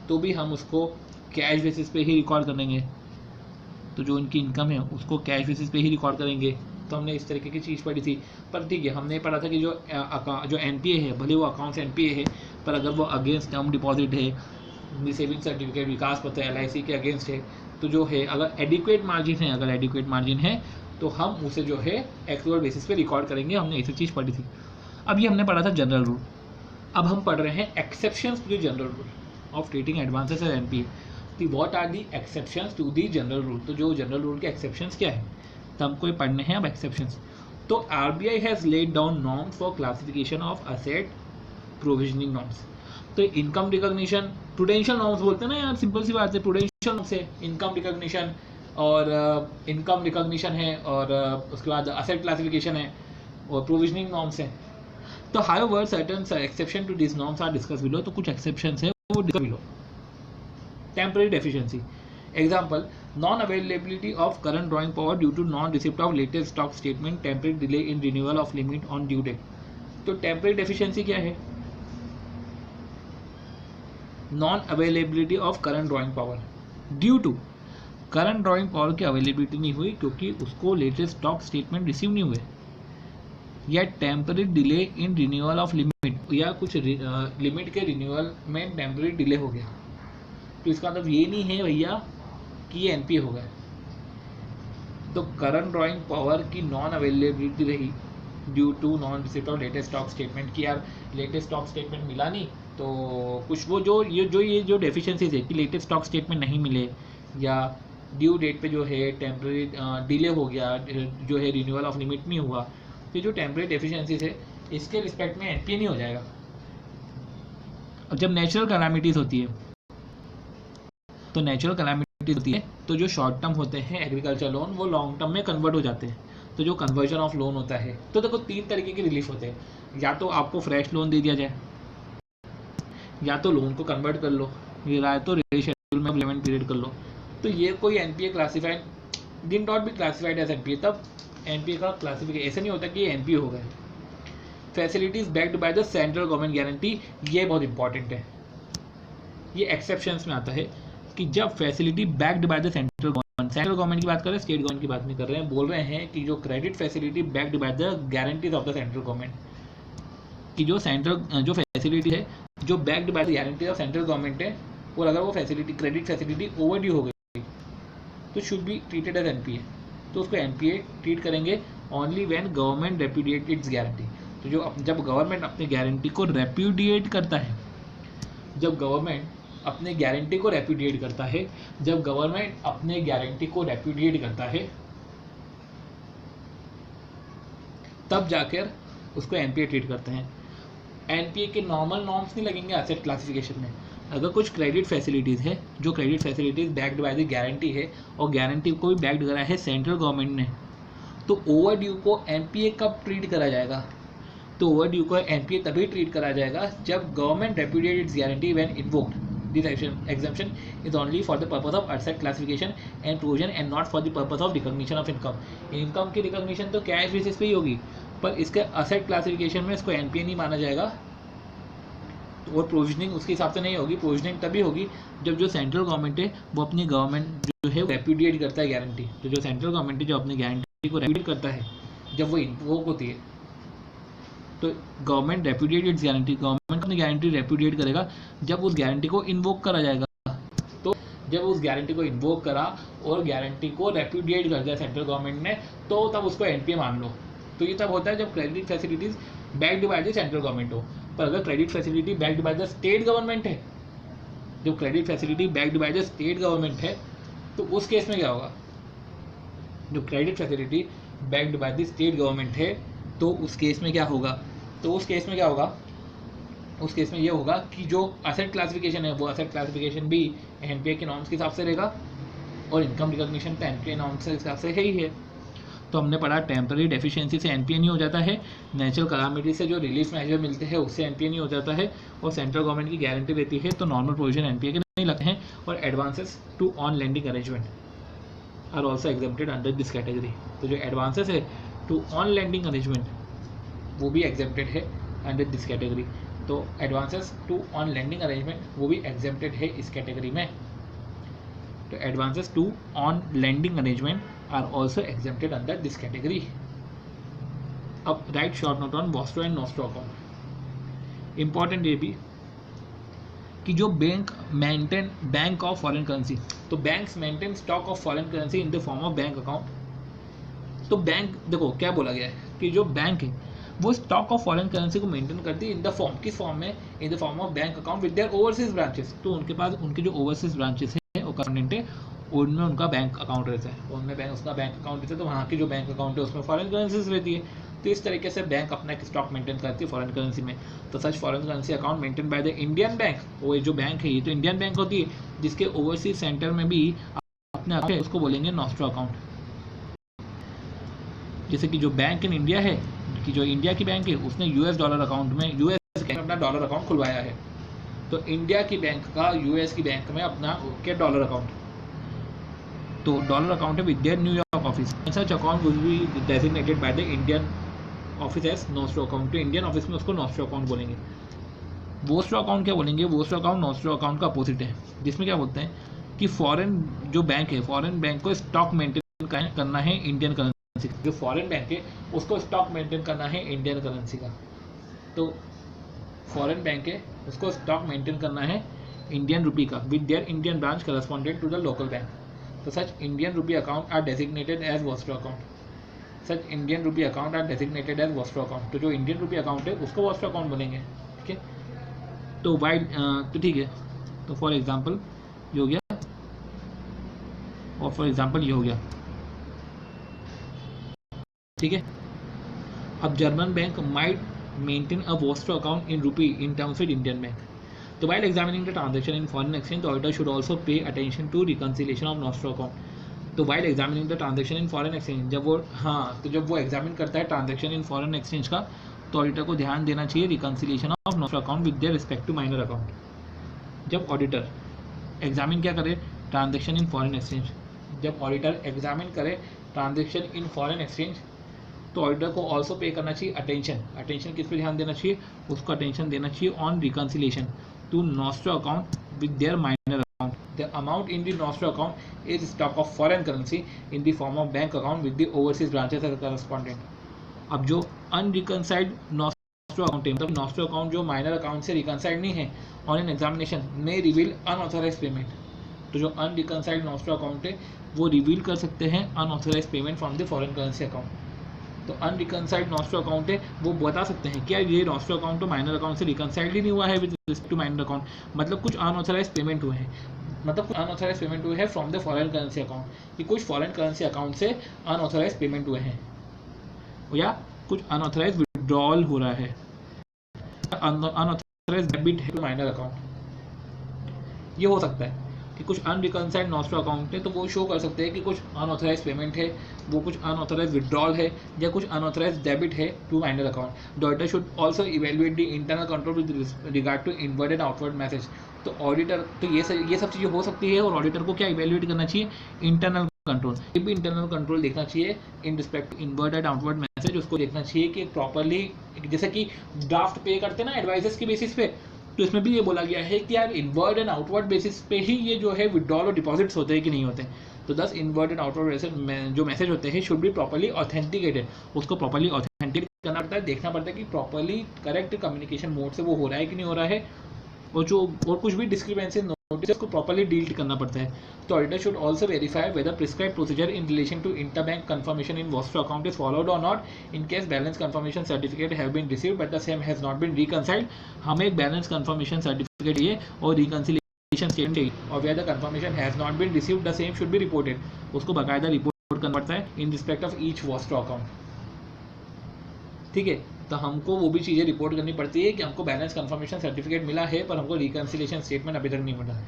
तो भी हम उसको कैश बेसिस पे ही रिकॉर्ड करेंगे। तो जो उनकी इनकम है उसको कैश बेसिस पे ही रिकॉर्ड करेंगे। तो हमने इस तरीके की चीज़ पढ़ी थी। पर ठीक है, हमने पढ़ा था कि जो NPA है, भले वो अकाउंट से NPA है, पर अगर वो अगेंस्ट टर्म डिपॉजिट है, सेविंग सर्टिफिकेट, विकास पत्र, LIC के अगेंस्ट है, तो जो है अगर एडिक्वेट मार्जिन है तो हम उसे जो है एक्चुअल बेसिस पे रिकॉर्ड करेंगे। हमने ऐसी चीज़ पढ़ी थी। अब ये हमने पढ़ा था जनरल रूल। अब हम पढ़ रहे हैं exceptions to the general rule of treating advances as NPA। तो what are the exceptions to the general rule, तो जो जनरल रूल के एक्सेप्शंस क्या है तो हमको ये पढ़ने हैं। अब एक्सेप्शंस, तो RBI has laid down norms for classification of asset provisioning norms. तो इनकम रिकॉग्निशन, प्रूडेंशियल नॉर्म्स बोलते हैं ना यार, सिंपल सी बात है, प्रूडेंशियल नॉर्म्स है इनकम रिकॉग्निशन, और इनकम रिकॉग्निशन है, और उसके बाद असेट क्लासिफिकेशन है, और प्रोविजनिंग नॉर्म्स है। तो however certain exception to this norms are discuss below. तो कुछ एक्सेप्शंस है वो discuss below. Temporary deficiency, example non availability of current drawing power due to non receipt of latest stock statement, temporary delay in renewal of limit on due date. तो temporary deficiency क्या है? Non availability of current drawing power due to current drawing power की availability नहीं हुई क्योंकि उसको latest stock statement receive नहीं हुए। या temporary delay in renewal of limit, या कुछ लिमिट के रिन्यूअल में टेम्पररी डिले हो गया, तो इसका मतलब ये नहीं है भैया कि ये एनपीए हो गया। तो करंट ड्राइंग पावर की नॉन अवेलेबिलिटी रही due to non receipt of latest stock statement, कि यार लेटेस्ट स्टॉक स्टेटमेंट मिला नहीं, तो कुछ वो जो डेफिशिएंसीज है कि लेटेस्ट स्टॉक स्टेटमेंट नहीं मिले, या ड्यू डेट पे जो है टेम्पररी डिले हो गया, जो है रिन्यूअल ऑफ लिमिट नहीं हुआ, तो जो टेम्पररी डेफिशिएंसीज है इसके रिस्पेक्ट में एनपीए नहीं हो जाएगा। और जब नेचुरल कैलामिटीज़ होती है, तो नेचुरल कैलामिटीज़ होती है तो जो शॉर्ट टर्म होते हैं एग्रीकल्चर लोन वो लॉन्ग टर्म में कन्वर्ट हो जाते हैं। तो जो कन्वर्जन ऑफ लोन होता है, तो देखो 3 तरीके के रिलीफ होते हैं, या तो आपको फ्रेश लोन दे दिया जाए, या तो लोन को कन्वर्ट कर लो, या तो शेड्यूल में पेमेंट पीरियड कर लो। तो ये कोई NPA classified did not be classified as NPA, तब एनपीए का क्लासिफिकेशन ऐसे नहीं होता कि ये एनपीए हो गए। Facilities backed by the central government guarantee, ये बहुत इंपॉर्टेंट है, ये एक्सेप्शंस में आता है कि जब facility backed by the central government की बात कर रहे हैं, स्टेट गवर्नमेंट की बात नहीं कर रहे हैं, बोल रहे हैं कि जो credit facility backed by the guarantees of the central government, कि जो फैसिलिटी है जो backed by the guarantee of central government है, और अगर वो फैसिलिटी क्रेडिट फैसिलिटी ओवरड्यू हो गई तो should be treated as NPA, तो उसको एनपीए ट्रीट करेंगे only when government repudiate its guarantee. तो जब गवर्नमेंट अपनी गारंटी को रेप्यूडिएट करता है, जब गवर्नमेंट अपने गारंटी को रेप्यूडिएट करता है, जब गवर्नमेंट अपने गारंटी को रेप्यूडिएट करता है, तब जाकर उसको एनपीए ट्रीट करते हैं। एनपीए के नॉर्मल नॉर्म्स नहीं लगेंगे एसेट क्लासिफिकेशन में। अगर कुछ क्रेडिट फैसिलिटीज़ है, जो credit facilities backed by the guarantee है, और गारंटी को भी बैक्ड करा है सेंट्रल गवर्नमेंट ने, तो ओवरड्यू को एनपीए कब ट्रीट करा जाएगा? तो ओवरड्यू को एनपीए तभी ट्रीट करा जाएगा जब government repudiate its guarantee when invoked. This exemption is only for the purpose of asset classification and provision and not for the purpose of recognition of income. Income की recognition तो cash basis पे ही होगी, पर इसके asset classification में इसको NPA नहीं माना जाएगा, और प्रोविजनिंग उसके हिसाब से नहीं होगी। प्रोविजनिंग तभी होगी जब जो सेंट्रल गवर्नमेंट है वो अपनी गवर्नमेंट जो है रेप्यूडिएट करता है गारंटी। तो जो सेंट्रल गवर्नमेंट है जो अपनी गारंटी को रेप्यूडिएट करता है, जब वो इन्वोक होती है, तो government repudiate its guarantee, government अपनी गारंटी रेप्यूडिएट करेगा जब उस गारंटी को इन्वोक करा जाएगा। तो जब उस गारंटी को इन्वोक करा और गारंटी को रेप्यूडिएट कर दिया सेंट्रल गवर्नमेंट ने, तो तब उसको एनपीए मान लो। तो ये तब होता है जब credit facilities backed by the central government हो। पर अगर credit facility backed by the state government है, जब credit facility backed by the state government है, तो उस केस में क्या होगा? जो credit facility backed by the state government है, तो उस केस में क्या होगा? उस केस में ये होगा कि जो असेट क्लासिफिकेशन है, वो असेट क्लासिफिकेशन भी एनपीए के नॉर्म्स के हिसाब से रहेगा, और इनकम रिकॉग्निशन तो एनपीए नॉर्म्स के हिसाब से है ही है। तो हमने पढ़ा टेम्पररी डेफिशिएंसी से एनपीए नहीं हो जाता है, नेचुरल कैलामिटी से जो रिलीफ मेजर मिलते हैं उससे एनपीए नहीं हो जाता है, और सेंट्रल गवर्नमेंट की गारंटी रहती है तो नॉर्मल प्रोविजन एनपीए के नहीं लगते हैं, और advances to on lending arrangement are also exempted under this category. तो जो एडवांसेस है टू ऑन लैंडिंग अरेंजमेंट वो भी एग्जेम्प्टेड है अंडर दिस कैटेगरी। तो advances to on lending arrangement वो भी एग्जेम्प्टेड है इस कैटेगरी में। तो advances to on lending arrangement are also exempted under this category. अब write short note on vostro and nostro account. Important ये भी कि जो बैंक ऑफ फॉरेन करेंसी, तो banks maintain stock of foreign currency in the form of bank account. तो bank, देखो क्या बोला गया है कि जो बैंक है वो स्टॉक ऑफ फॉरेन करेंसी को मेंटेन करती है इन द फॉर्म, किस फॉर्म में? इन the form of bank account with there overseas branches. तो उनके पास उनके जो ओवरसीज ब्रांचेस है वो कंपोनेंट है, उनमें उनका बैंक अकाउंट रहता है, उनमें उसका बैंक अकाउंट रहता है, तो वहाँ की जो बैंक अकाउंट है उसमें फॉरेन करेंसीज रहती है। तो इस तरीके से बैंक अपना एक स्टॉक मेंटेन करती है फॉरेन करेंसी में। तो such foreign currency account maintain by the Indian bank, वो जो बैंक है ये तो इंडियन बैंक होती है, जिसके ओवरसीज सेंटर में भी अपने उसको बोलेंगे नॉस्ट्रो अकाउंट। जैसे कि जो बैंक इन इंडिया है, कि जो इंडिया की बैंक है उसने यूएस डॉलर अकाउंट में अपना डॉलर अकाउंट खुलवाया है, तो इंडिया की बैंक का यूएस की बैंक में अपना के डॉलर अकाउंट, तो डॉलर अकाउंट है with their New York office. Such account will be designated by the Indian office as nostro account. तो इंडियन ऑफिस में उसको नॉस्ट्रो अकाउंट बोलेंगे। वोस्ट्रो अकाउंट क्या बोलेंगे? वोस्ट्रो अकाउंट नॉस्ट्रो अकाउंट का अपोजिट है, जिसमें क्या बोलते हैं कि फॉरेन जो बैंक है, फॉरेन बैंक को स्टॉक मेंटेन करना है इंडियन करेंसी करेंसी, जो फॉरेन बैंक है उसको स्टॉक मेंटेन करना है इंडियन करेंसी का, तो फॉरेन बैंक है उसको स्टॉक मेंटेन करना है इंडियन रुपी का with their Indian branch correspondent to the local bank. तो such Indian rupee account are designated as vostro account, such Indian rupee account are designated as vostro account. तो जो Indian rupee account है उसको Vostro account बनेंगे, ठीक है। तो wide तो ठीक है, तो फॉर एग्जांपल ये हो गया और फॉर एग्जांपल ये हो गया, ठीक है। अब German bank might maintain a Vostro account in rupee in terms with Indian bank. तो while examining the transaction in foreign exchange, the auditor should also pay attention to reconciliation of nostro account. तो while examining the transaction in foreign exchange, जब वो तो जब वो examine करता है transaction in foreign exchange का, तो ऑडिटर को ध्यान देना चाहिए reconciliation of nostro account with their respect to minor account. जब ऑडिटर एग्जामिन क्या करे ट्रांजेक्शन इन फॉरेन एक्सचेंज, जब ऑडिटर एग्जामिन करे ट्रांजेक्शन इन फॉरेन एक्सचेंज, तो ऑडिटर को ऑल्सो पे करना चाहिए अटेंशन किस पे ध्यान देना चाहिए, उसको अटेंशन देना चाहिए on reconciliation to nostro account with their minor account. The amount in the nostro account is stock of foreign currency in the form of bank account with the overseas branches as correspondent. अब जो unreconciled nostro account है, मतलब nostro account जो minor account से reconciled नहीं है, on an examination may reveal unauthorized payment. तो जो unreconciled nostro account है वो reveal कर सकते हैं unauthorized payment from the foreign currency account. तो अनरिकनसाइल्ड नॉस्ट्रो अकाउंट है वो बता सकते हैं क्या ये नॉस्ट्रो अकाउंट तो माइनर अकाउंट से रिकनसाइल्ड ही नहीं हुआ है with respect to minor account, मतलब कुछ अनऑथराइज्ड पेमेंट हुए हैं, मतलब कुछ अनऑथराइज्ड पेमेंट हुए हैं from the foreign currency account, कि कुछ फॉरेन करेंसी अकाउंट से अनऑथराइज्ड पेमेंट हुए हैं या कुछ अनऑथराइज्ड विड्रॉल हो रहा है, अनऑथराइज्ड डेबिट है टू माइनर अकाउंट। ये हो सकता है कि कुछ अनरिकनसाइल्ड नॉस्ट्रो अकाउंट है तो वो शो कर सकते हैं कि कुछ अनऑथराइज्ड पेमेंट है, वो कुछ अनऑथराइज्ड विड्रॉल है या कुछ अनऑथराइज्ड डेबिट है to minor account. The auditor should also evaluate the internal control with regard to inward and outward message. तो ऑडिटर तो ये सब चीज़ें हो सकती है और ऑडिटर को क्या इवैल्यूएट करना चाहिए इंटरनल कंट्रोल, ये भी इंटरनल कंट्रोल देखना चाहिए in respect to inward and outward message. उसको देखना चाहिए कि प्रॉपरली, जैसे कि ड्राफ्ट पे करते हैं ना एडवाइजर्स के बेसिस पे, तो इसमें भी ये बोला गया है कि यार इनवर्ड एंड आउटवर्ड बेसिस पे ही ये जो है विड्रॉल और डिपॉजिट्स होते हैं कि नहीं होते। तो 10 इनवर्ड एंड आउटवर्ड बेसिस जो मैसेज होते हैं शुड बी प्रॉपर्ली ऑथेंटिकेटेड, उसको प्रॉपर्ली ऑथेंटिकेट करना पड़ता है, देखना पड़ता है कि प्रॉपर्ली करेक्ट कम्युनिकेशन मोड से वो हो रहा है कि नहीं हो रहा है, और कुछ भी डिस्क्रिपेंसी नोटिस को प्रॉपर्ली डील करना पड़ता है। तो auditor should also verify whether prescribe procedure in relation to interbank confirmation in vostro account is followed और not in case balance confirmation certificate have been received but the same has not been reconciled. हमें एक balance confirmation certificate चाहिए और reconciliation statement चाहिए, और where the confirmation has not been received the same should be reported, उसको बाकायदा report करना पड़ता है in respect of each vostro account, ठीक है। तो हमको वो भी चीज़ें रिपोर्ट करनी पड़ती है कि हमको बैलेंस कंफर्मेशन सर्टिफिकेट मिला है पर हमको रिकंसिलिएशन स्टेटमेंट अभी तक नहीं मिला है।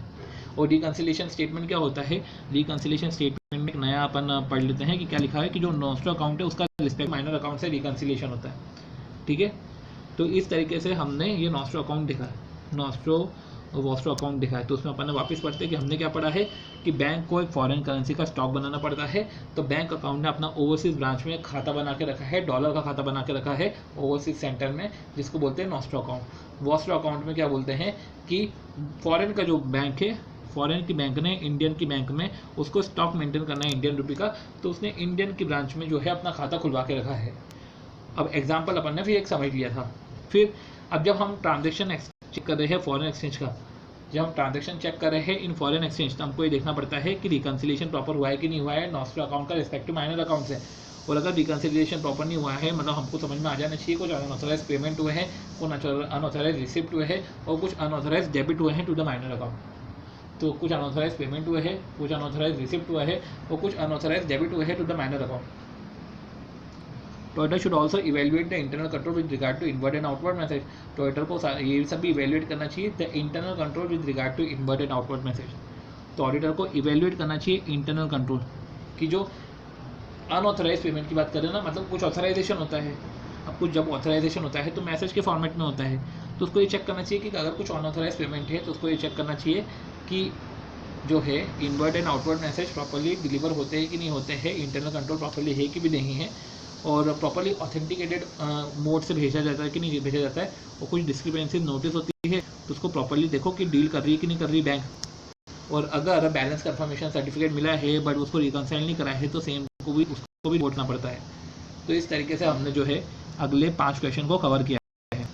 और रिकंसिलिएशन स्टेटमेंट क्या होता है, रिकंसिलिएशन स्टेटमेंट में एक नया अपन पढ़ लेते हैं कि क्या लिखा है कि जो नॉस्ट्रो अकाउंट है उसका रिस्पेक्ट माइनर अकाउंट से रिकंसिलिएशन होता है, ठीक है। तो इस तरीके से हमने ये नॉस्ट्रो अकाउंट देखा है, नॉस्ट्रो वॉस्ट्रो अकाउंट देखा है। तो उसमें अपन ने वापस पढ़ते हैं कि हमने क्या पढ़ा है कि बैंक को एक फॉरेन करेंसी का स्टॉक बनाना पड़ता है, तो बैंक अकाउंट ने अपना ओवरसीज ब्रांच में एक खाता बना के रखा है, डॉलर का खाता बना के रखा है ओवरसीज सेंटर में, जिसको बोलते हैं नॉस्ट्रो अकाउंट। वॉस्ट्रो अकाउंट में क्या बोलते हैं कि फॉरेन का जो बैंक है, फॉरेन की बैंक ने इंडियन की बैंक में उसको स्टॉक मेंटेन करना है इंडियन रुपी का, तो उसने इंडियन की ब्रांच में जो है अपना खाता खुलवा के रखा है। अब एग्जाम्पल अपन ने फिर एक समझ लिया था। फिर अब जब हम ट्रांजेक्शन चेक कर रहे हैं फॉरेन एक्सचेंज का, जब हम ट्रांजेक्शन चेक कर रहे हैं इन फॉरेन एक्सचेंज, तो हमको ये देखना पड़ता है कि रिकंसिलिएशन प्रॉपर हुआ है कि नहीं हुआ है नॉस्ट्रो अकाउंट का रिस्पेक्टिव माइनर अकाउंट से। और अगर रिकंसिलिएशन प्रॉपर नहीं हुआ है, मतलब हमको समझ में आ जाना चाहिए कुछ अनऑथराइज पेमेंट हुए हैं, कुछ अनऑथराइज रिसिप्ट हुए हैं और कुछ अनऑथराइज डेबिट हुए हैं टू द माइनर अकाउंट। तो कुछ अनऑथराइज पेमेंट हुए हैं, कुछ अनऑथराइज रिसिप्ट हुआ है और कुछ अनऑथराइज डेबिट हुए हैं टू द माइनर अकाउंट। तो auditor should also evaluate the internal control with regard to inward and outward message. तो ऑडिटर को ये सब भी इवेल्युएट करना चाहिए the internal control with regard to inward and outward message. तो ऑडिटर को इवेल्युएट करना चाहिए इंटरनल कंट्रोल की जो अनऑथराइज पेमेंट की बात करें ना, मतलब कुछ ऑथराइजेशन होता है। अब कुछ जब ऑथराइजेशन होता है तो मैसेज के फॉर्मेट में होता है, तो उसको ये चेक करना चाहिए कि अगर कुछ अनऑथराइज पेमेंट है तो उसको ये चेक करना चाहिए कि जो है inward and outward message properly deliver होते हैं कि नहीं होते हैं, इंटरनल कंट्रोल प्रॉपर्ली है कि भी नहीं है, और प्रॉपर्ली ऑथेंटिकेटेड मोड से भेजा जाता है कि नहीं भेजा जाता है, और कुछ डिस्क्रिपेंसी नोटिस होती है तो उसको प्रॉपर्ली देखो कि डील कर रही है कि नहीं कर रही बैंक। और अगर बैलेंस कंफर्मेशन सर्टिफिकेट मिला है बट उसको रिकंसाइल नहीं करा है तो सेम को भी उसको उसको भी रिपोर्ट करना पड़ता है। तो इस तरीके से हमने जो है अगले 5 क्वेश्चन को कवर किया है।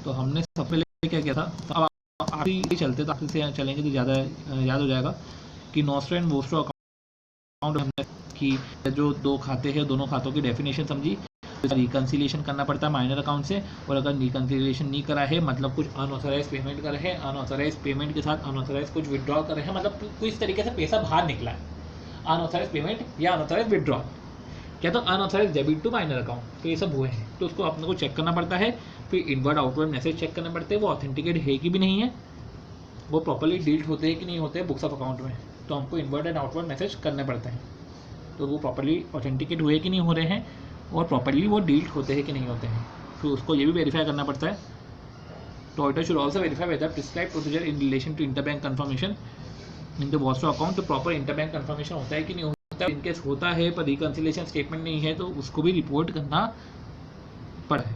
तो हमने सबसे पहले क्या किया था, अब आखिरी चलते तो आखिरी से चलेंगे तो ज़्यादा याद हो जाएगा कि नॉस्ट्रो एंड वोस्ट्रो अकाउंट हमने कि जो दो खाते हैं दोनों खातों की डेफिनेशन समझी, रिकन्सिलिएशन करना पड़ता है माइनर अकाउंट से, और अगर रिकन्सिलिएशन नहीं करा है मतलब कुछ अनऑथराइज पेमेंट करे है, अनऑथराइज पेमेंट के साथ अनऑथराइज कुछ विड्रॉ करे है, मतलब किस तरीके से पैसा बाहर निकला है, अनऑथराइज पेमेंट या अनऑथराइज विड्रॉ, क्या तो unauthorise debit to minor account, तो ये सब हुए हैं। तो उसको अपने को चेक करना पड़ता है। फिर इनवर्ड आउटवर्ड मैसेज चेक करने पड़ते हैं, वो ऑथेंटिकेट है कि भी नहीं है, वो प्रॉपर्ली डील्ड होते हैं कि नहीं होते बुक्स ऑफ अकाउंट में, तो हमको इनवर्ड एंड आउटवर्ड मैसेज करने पड़ते हैं। तो वो प्रॉपर्ली ऑथेंटिकेट हुए कि नहीं हो रहे हैं और प्रॉपर्ली वो डील्ड होते हैं कि नहीं होते हैं, फिर उसको ये भी वेरीफाई करना पड़ता है। तो auditor should also verify whether prescribe procedure in relation to interbank confirmation in the vostro account, तो प्रॉपर इंटरबैंक कन्फर्मेशन होता है कि नहीं होता है। इनकेस होता है पर रिकन्सिलेशन स्टेटमेंट नहीं है तो उसको भी रिपोर्ट करना पड़ा है।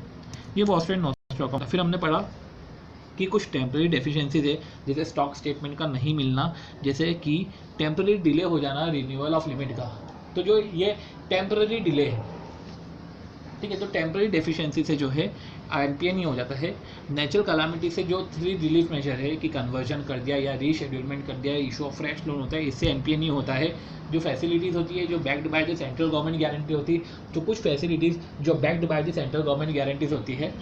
ये वॉस्ट्रो एंड नॉस्ट्रो अकाउंट। फिर हमने पढ़ा कि कुछ टेम्पररी डेफिशिएंसीज है, जैसे स्टॉक स्टेटमेंट का नहीं मिलना, जैसे कि टेम्पररी डिले हो जाना रिन्यूअल ऑफ लिमिट का, तो जो ये टेम्पररी डिले है, ठीक है, तो टेम्पररी डेफिशिएंसी से जो है एनपीए नहीं हो जाता है। नेचुरल कलामिटी से जो 3 रिलीफ मेजर है कि कन्वर्जन कर दिया या रीशेड्यूलमेंट कर दिया, इशू ऑफ फ्रेश लोन होता है, इससे एनपीए नहीं होता है। जो फैसिलिटीज़ होती है जो backed by the central government guarantee होती है, तो कुछ फैसिलिटीज़ जो backed by the central government guarantees होती है,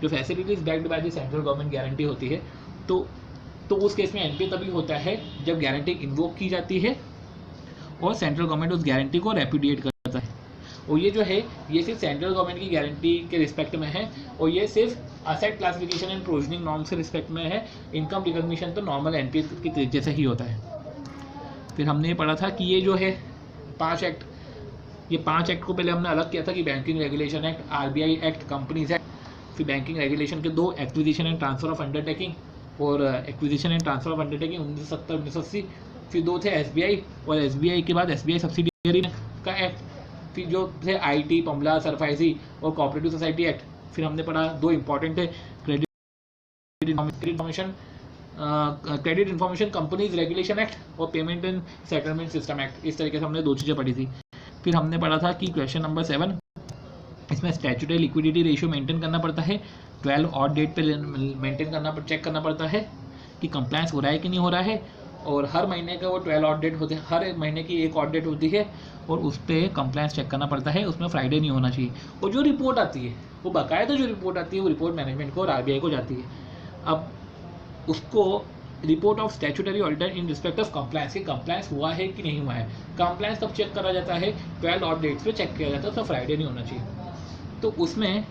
जो facilities backed by the central government guarantee होती है, तो उस केस में एनपीए तभी होता है जब गारंटी इन्वोक की जाती है और सेंट्रल गवर्नमेंट उस गारंटी को रेपुडिएट करता है। और ये जो है ये सिर्फ सेंट्रल गवर्नमेंट की गारंटी के रिस्पेक्ट में है, और ये सिर्फ asset classification and provisioning norms के रिस्पेक्ट में है। इनकम रिकॉग्निशन तो नॉर्मल एनपीए की जैसे ही होता है। फिर हमने ये पढ़ा था कि ये जो है 5 एक्ट, ये 5 एक्ट को पहले हमने अलग किया था कि banking regulation act, RBI act, companies act. फिर बैंकिंग रेगुलेशन के 2, acquisition and transfer of undertaking और acquisition and transfer of undertaking 1970-1980। फिर 2 थे एसबीआई, और एसबीआई के बाद एसबीआई सब्सिडियरी का एक्ट। फिर जो थे आईटी, पमला, सरफाइजी और कोऑपरेटिव सोसाइटी एक्ट। फिर हमने पढ़ा 2 इंपॉर्टेंट थे, credit information companies regulation act और payment and settlement system act. इस तरीके से हमने 2 चीज़ें पढ़ी थी। फिर हमने पढ़ा था कि क्वेश्चन नंबर 7, इसमें स्टैट्यूटरी लिक्विडिटी रेशियो मेंटेन करना पड़ता है, 12 ऑड डेट पे मेंटेन करना, चेक करना पड़ता है कि कंप्लायंस हो रहा है कि नहीं हो रहा है, और हर महीने का वो 12 ऑड डेट होते हैं, हर महीने की एक ऑड डेट होती है और उस पर कंप्लायंस चेक करना पड़ता है, उसमें फ्राइडे नहीं होना चाहिए। और जो रिपोर्ट आती है वो बाकायदा जो रिपोर्ट आती है वो रिपोर्ट मैनेजमेंट को और आरबीआई को जाती है। अब उसको report of statutory auditor in respect of compliance, कि कंप्लायंस हुआ है कि नहीं हुआ है। कंप्लायंस कब चेक करा जाता है, 12 ऑड डेट्स पे चेक किया जाता है, तो फ्राइडे नहीं होना चाहिए। तो उसमें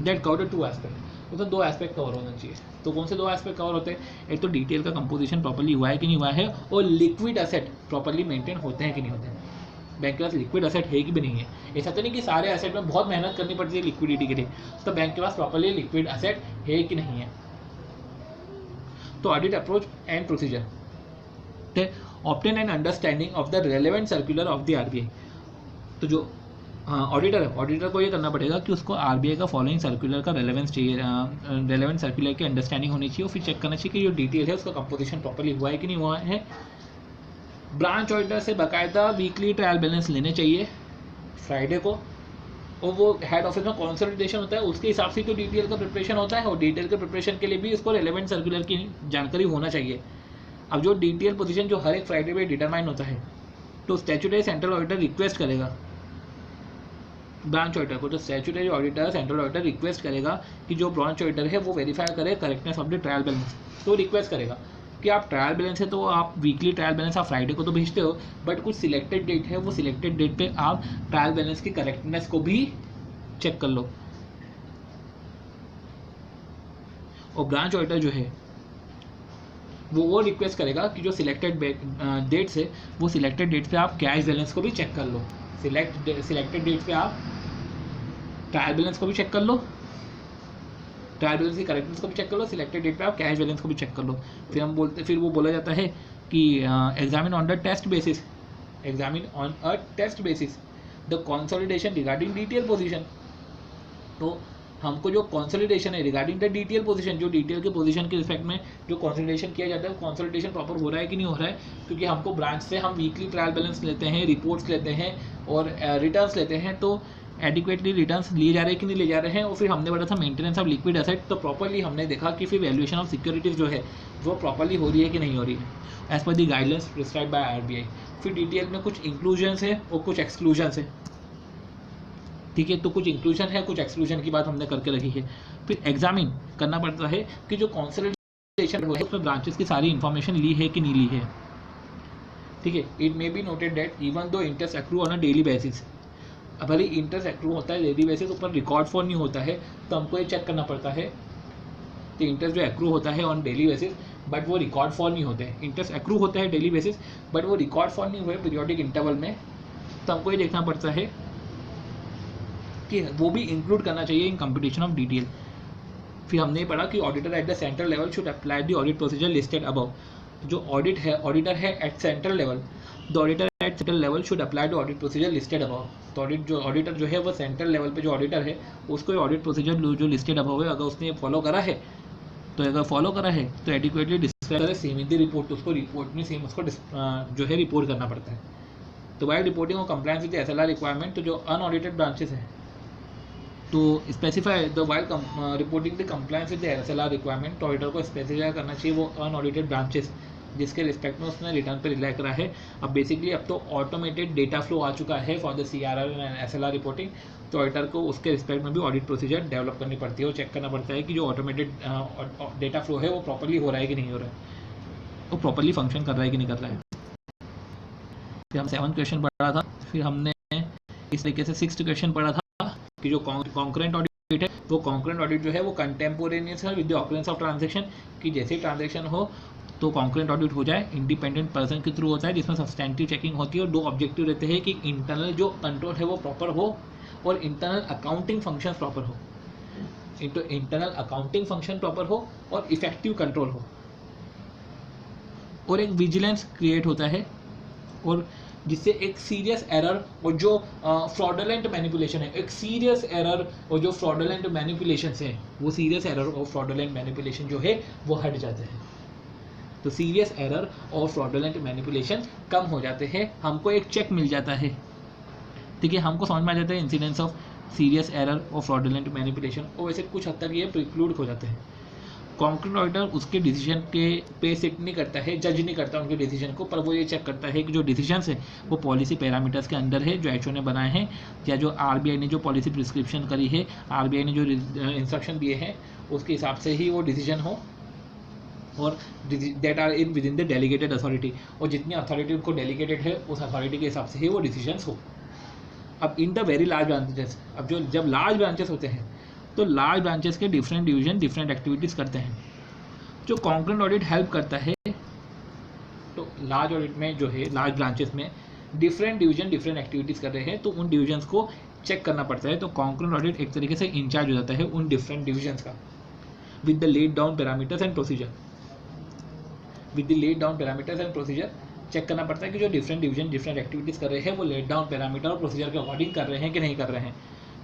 दैट कवर 2 एस्पेक्ट, उसमें 2 एस्पेक्ट कवर होना चाहिए। तो कौन से 2 एस्पेक्ट कवर होते हैं, एक तो डिटेल का कंपोजिशन प्रॉपर्ली हुआ है कि नहीं हुआ है, और लिक्विड एसेट प्रॉपर्ली मेंटेन होते हैं कि नहीं होते हैं, बैंक के पास लिक्विड एसेट है कि भी नहीं है। ऐसा तो नहीं कि सारे एसेट में बहुत मेहनत करनी पड़ती है लिक्विडिटी के लिए, तो बैंक के पास प्रॉपर्ली लिक्विड एसेट है कि नहीं है। तो audit approach and procedure, obtain an understanding of the relevant circular of the RBI. तो जो ऑडिटर है, ऑडिटर को ये करना पड़ेगा कि उसको आरबीआई का फॉलोइंग सर्कुलर का रेलेवेंस चाहिए, रेलेवेंट सर्कुलर की अंडरस्टैंडिंग होनी चाहिए, और फिर चेक करना चाहिए कि जो डिटेल है उसका कंपोजिशन प्रॉपर्ली हुआ है कि नहीं हुआ है। ब्रांच ऑडिटर से बाकायदा वीकली ट्रायल बैलेंस लेने चाहिए फ्राइडे को, और वो हेड ऑफिस में कंसल्टेशन होता है, उसके हिसाब से तो डिटेल का प्रिपरेशन होता है, और डिटेल के प्रिपरेशन के लिए भी उसको रेलेवेंट सर्कुलर की जानकारी होना चाहिए। अब जो डिटेल पोजीशन जो हर एक फ्राइडे पे डिटरमाइन होता है, तो स्टैट्यूटरी सेंट्रल ऑडिटर रिक्वेस्ट करेगा ब्रांच ऑडिटर को, तो statutory auditor central auditor request करेगा कि जो ब्रांच ऑडिटर है वो वेरीफाई करे correctness of the trial balance. तो रिक्वेस्ट करेगा कि आप ट्रायल बैलेंस है तो आप वीकली ट्रायल बैलेंस आप फ्राइडे को तो भेजते हो, बट कुछ सिलेक्टेड डेट है, वो सिलेक्टेड डेट पे आप ट्रायल बैलेंस की करेक्टनेस को भी चेक कर लो। और ब्रांच ऑडिटर जो है वो रिक्वेस्ट करेगा कि जो सिलेक्टेड डेट्स है वो सिलेक्टेड डेट पे आप कैश बैलेंस को भी चेक कर लो। सिलेक्टेड डेट पे आप ट्रायल बैलेंस को भी चेक कर लो, ट्रायल बैलेंस की करेक्टनेस को भी चेक कर लो, सिलेक्टेड डेट पे आप कैश बैलेंस को भी चेक कर लो। फिर वो बोला जाता है कि examine on the test basis, examine on a test basis the consolidation regarding detail position. तो हमको जो कंसोलिडेशन है रिगार्डिंग द डिटेल पोजीशन, जो डिटेल के पोजीशन के रिस्पेक्ट में जो कंसोलिडेशन किया जाता है, वो कंसोलिडेशन प्रॉपर हो रहा है कि नहीं हो रहा है, क्योंकि हमको ब्रांच से हम वीकली ट्रायल बैलेंस लेते हैं, रिपोर्ट्स लेते हैं और रिटर्न्स लेते हैं, तो एडिक्वेटली रिटर्न्स लिए जा रहे हैं कि नहीं ले जा रहे हैं। और फिर हमने पढ़ा था मेंटेनेंस ऑफ लिक्विड एसेट, तो प्रॉपरली हमने देखा कि फिर वैल्यूएशन ऑफ सिक्योरिटीज जो है वो प्रॉपरली हो रही है कि नहीं हो रही है as per the guidelines prescribed by RBI. फिर डिटेल में कुछ इंक्लूजन्स है और कुछ एक्सक्लूजन्स है, ठीक है, तो कुछ इंक्लूजन है कुछ एक्सक्लूजन की बात हमने करके रखी है। फिर एग्जामिन करना पड़ता है कि जो कंसोलिडेशन है उसमें ब्रांचेस की सारी इंफॉर्मेशन ली है कि नहीं ली है, ठीक है। It may be noted that even though interest accrue on a daily basis, भले इंटरेस्ट एक्रू होता है डेली बेसिस, ऊपर रिकॉर्ड फॉर नहीं होता है, तो हमको ये चेक करना पड़ता है कि इंटरेस्ट जो एक्रू होता है ऑन डेली बेसिस बट वो रिकॉर्ड फॉर नहीं होते हैं। इंटरेस्ट एक्रू होता है डेली बेसिस बट वो रिकॉर्ड फॉर नहीं हुए पीरियोडिक इंटरवल में, तो हमको ये देखना पड़ता है कि वो भी इंक्लूड करना चाहिए इन कंप्यूटेशन ऑफ डिटेल। फिर हमने पढ़ा कि auditor at the central level should apply the audit procedure listed above. जो ऑडिटर है at central level, the auditor at central level should apply the audit procedure listed above. तो auditor जो है वो सेंट्रल लेवल पे जो auditor है उसको ऑडिट प्रोसीजर जो लिस्टेड अबव है, अगर उसने फॉलो करा है तो एडिक्वेटली डिस्क्राइब करे सेम इन द रिपोर्ट, तो उसको रिपोर्ट में सेम उसको जो है रिपोर्ट करना पड़ता है। तो वाइल रिपोर्टिंग और कंप्लायंस विद एसएलआर रिक्वायरमेंट, तो जो अनऑडिटेड ब्रांचेस हैं तो specify the while reporting the compliance with the SLR requirement, तो ऑडिटर को स्पेसिफाई करना चाहिए वो अनऑडिटेड ब्रांचेस जिसके रिस्पेक्ट में उसने रिटर्न पर रिलाई करा है। अब बेसिकली अब तो ऑटोमेटेड डेटा फ्लो आ चुका है for the CRR and SLR reporting, तो ऑडिटर को उसके रिस्पेक्ट में भी ऑडिट प्रोसीजर डेवलप करनी पड़ती है और चेक करना पड़ता है कि जो ऑटोमेटेड डेटा फ्लो है वो प्रॉपर्ली हो रहा है कि नहीं हो रहा है, वो प्रॉपर्ली फंक्शन कर रहा है कि नहीं कर रहा है। फिर हम 7th क्वेश्चन पढ़ा था, फिर हमने इस तरीके से 6th क्वेश्चन पढ़ा था कि जो कॉन्करेंट ऑडिट है वो कॉन्करेंट ऑडिट जो है वो कंटेम्पोरेनियस है with the occurrence of transaction, कि जैसे ही ट्रांजैक्शन हो तो कॉन्करेंट ऑडिट हो जाए, इंडिपेंडेंट पर्सन के थ्रू होता है जिसमें सब्सटेंटिव चेकिंग होती है और 2 ऑब्जेक्टिव रहते हैं कि इंटरनल जो कंट्रोल है वो प्रॉपर हो और इंटरनल अकाउंटिंग फंक्शन प्रॉपर हो, इंटरनल अकाउंटिंग फंक्शन प्रॉपर हो और इफेक्टिव कंट्रोल हो, और एक विजिलेंस क्रिएट होता है, और जिससे एक सीरियस एरर और जो फ्रॉडलेंट मैनिपुलेशन है, एक सीरियस एरर और जो फ्रॉडलेंट मैनिपुलेशन है वो सीरियस एरर और फ्रॉडलेंट मैनिपुलेशन जो है वो हट जाते हैं। तो सीरियस एरर और फ्रॉडलेंट मैनिपुलेशन कम हो जाते हैं, हमको एक चेक मिल जाता है, ठीक है, हमको समझ में आ जाता है इंसिडेंस ऑफ सीरियस एरर और फ्रॉडलेंट मैनिपुलेशन, और वैसे कुछ हद तक ये प्रिक्लूड हो जाते हैं। कॉन्करेंट ऑडिटर उसके डिसीजन के पे सिट नहीं करता है, जज नहीं करता उनके डिसीजन को, पर वो ये चेक करता है कि जो डिसीजंस है वो पॉलिसी पैरामीटर्स के अंदर है जो एचओ ने बनाए हैं, या जो आरबीआई ने जो पॉलिसी प्रिस्क्रिप्शन करी है, आरबीआई ने जो इंस्ट्रक्शन दिए हैं उसके हिसाब से ही वो डिसीजन हो, और that are in within the delegated authority, और जितनी अथॉरिटी उनको डेलीगेटेड है उस अथॉरिटी के हिसाब से ही वो डिसीजंस हो। अब in the very large branches, अब जब लार्ज ब्रांचेस होते हैं तो लार्ज ब्रांचेस के डिफरेंट डिवीजन डिफरेंट एक्टिविटीज़ करते हैं। जो कॉन्करेंट ऑडिट हेल्प करता है, तो लार्ज ऑडिट में जो है लार्ज ब्रांचेस में डिफरेंट डिवीजन डिफरेंट एक्टिविटीज़ कर रहे हैं तो उन डिविजन्स को चेक करना पड़ता है, तो कॉन्करेंट ऑडिट एक तरीके से इंचार्ज हो जाता है उन डिफरेंट डिविजन्स का with the laid down parameters and procedure, with the laid down parameters and procedure check करना पड़ता है कि जो डिफरेंट डिवीजन डिफरेंट एक्टिविटीज़ कर रहे हैं वो लेड डाउन पैरामीटर और प्रोसीजर के अकॉर्डिंग कर रहे हैं कि नहीं कर रहे हैं।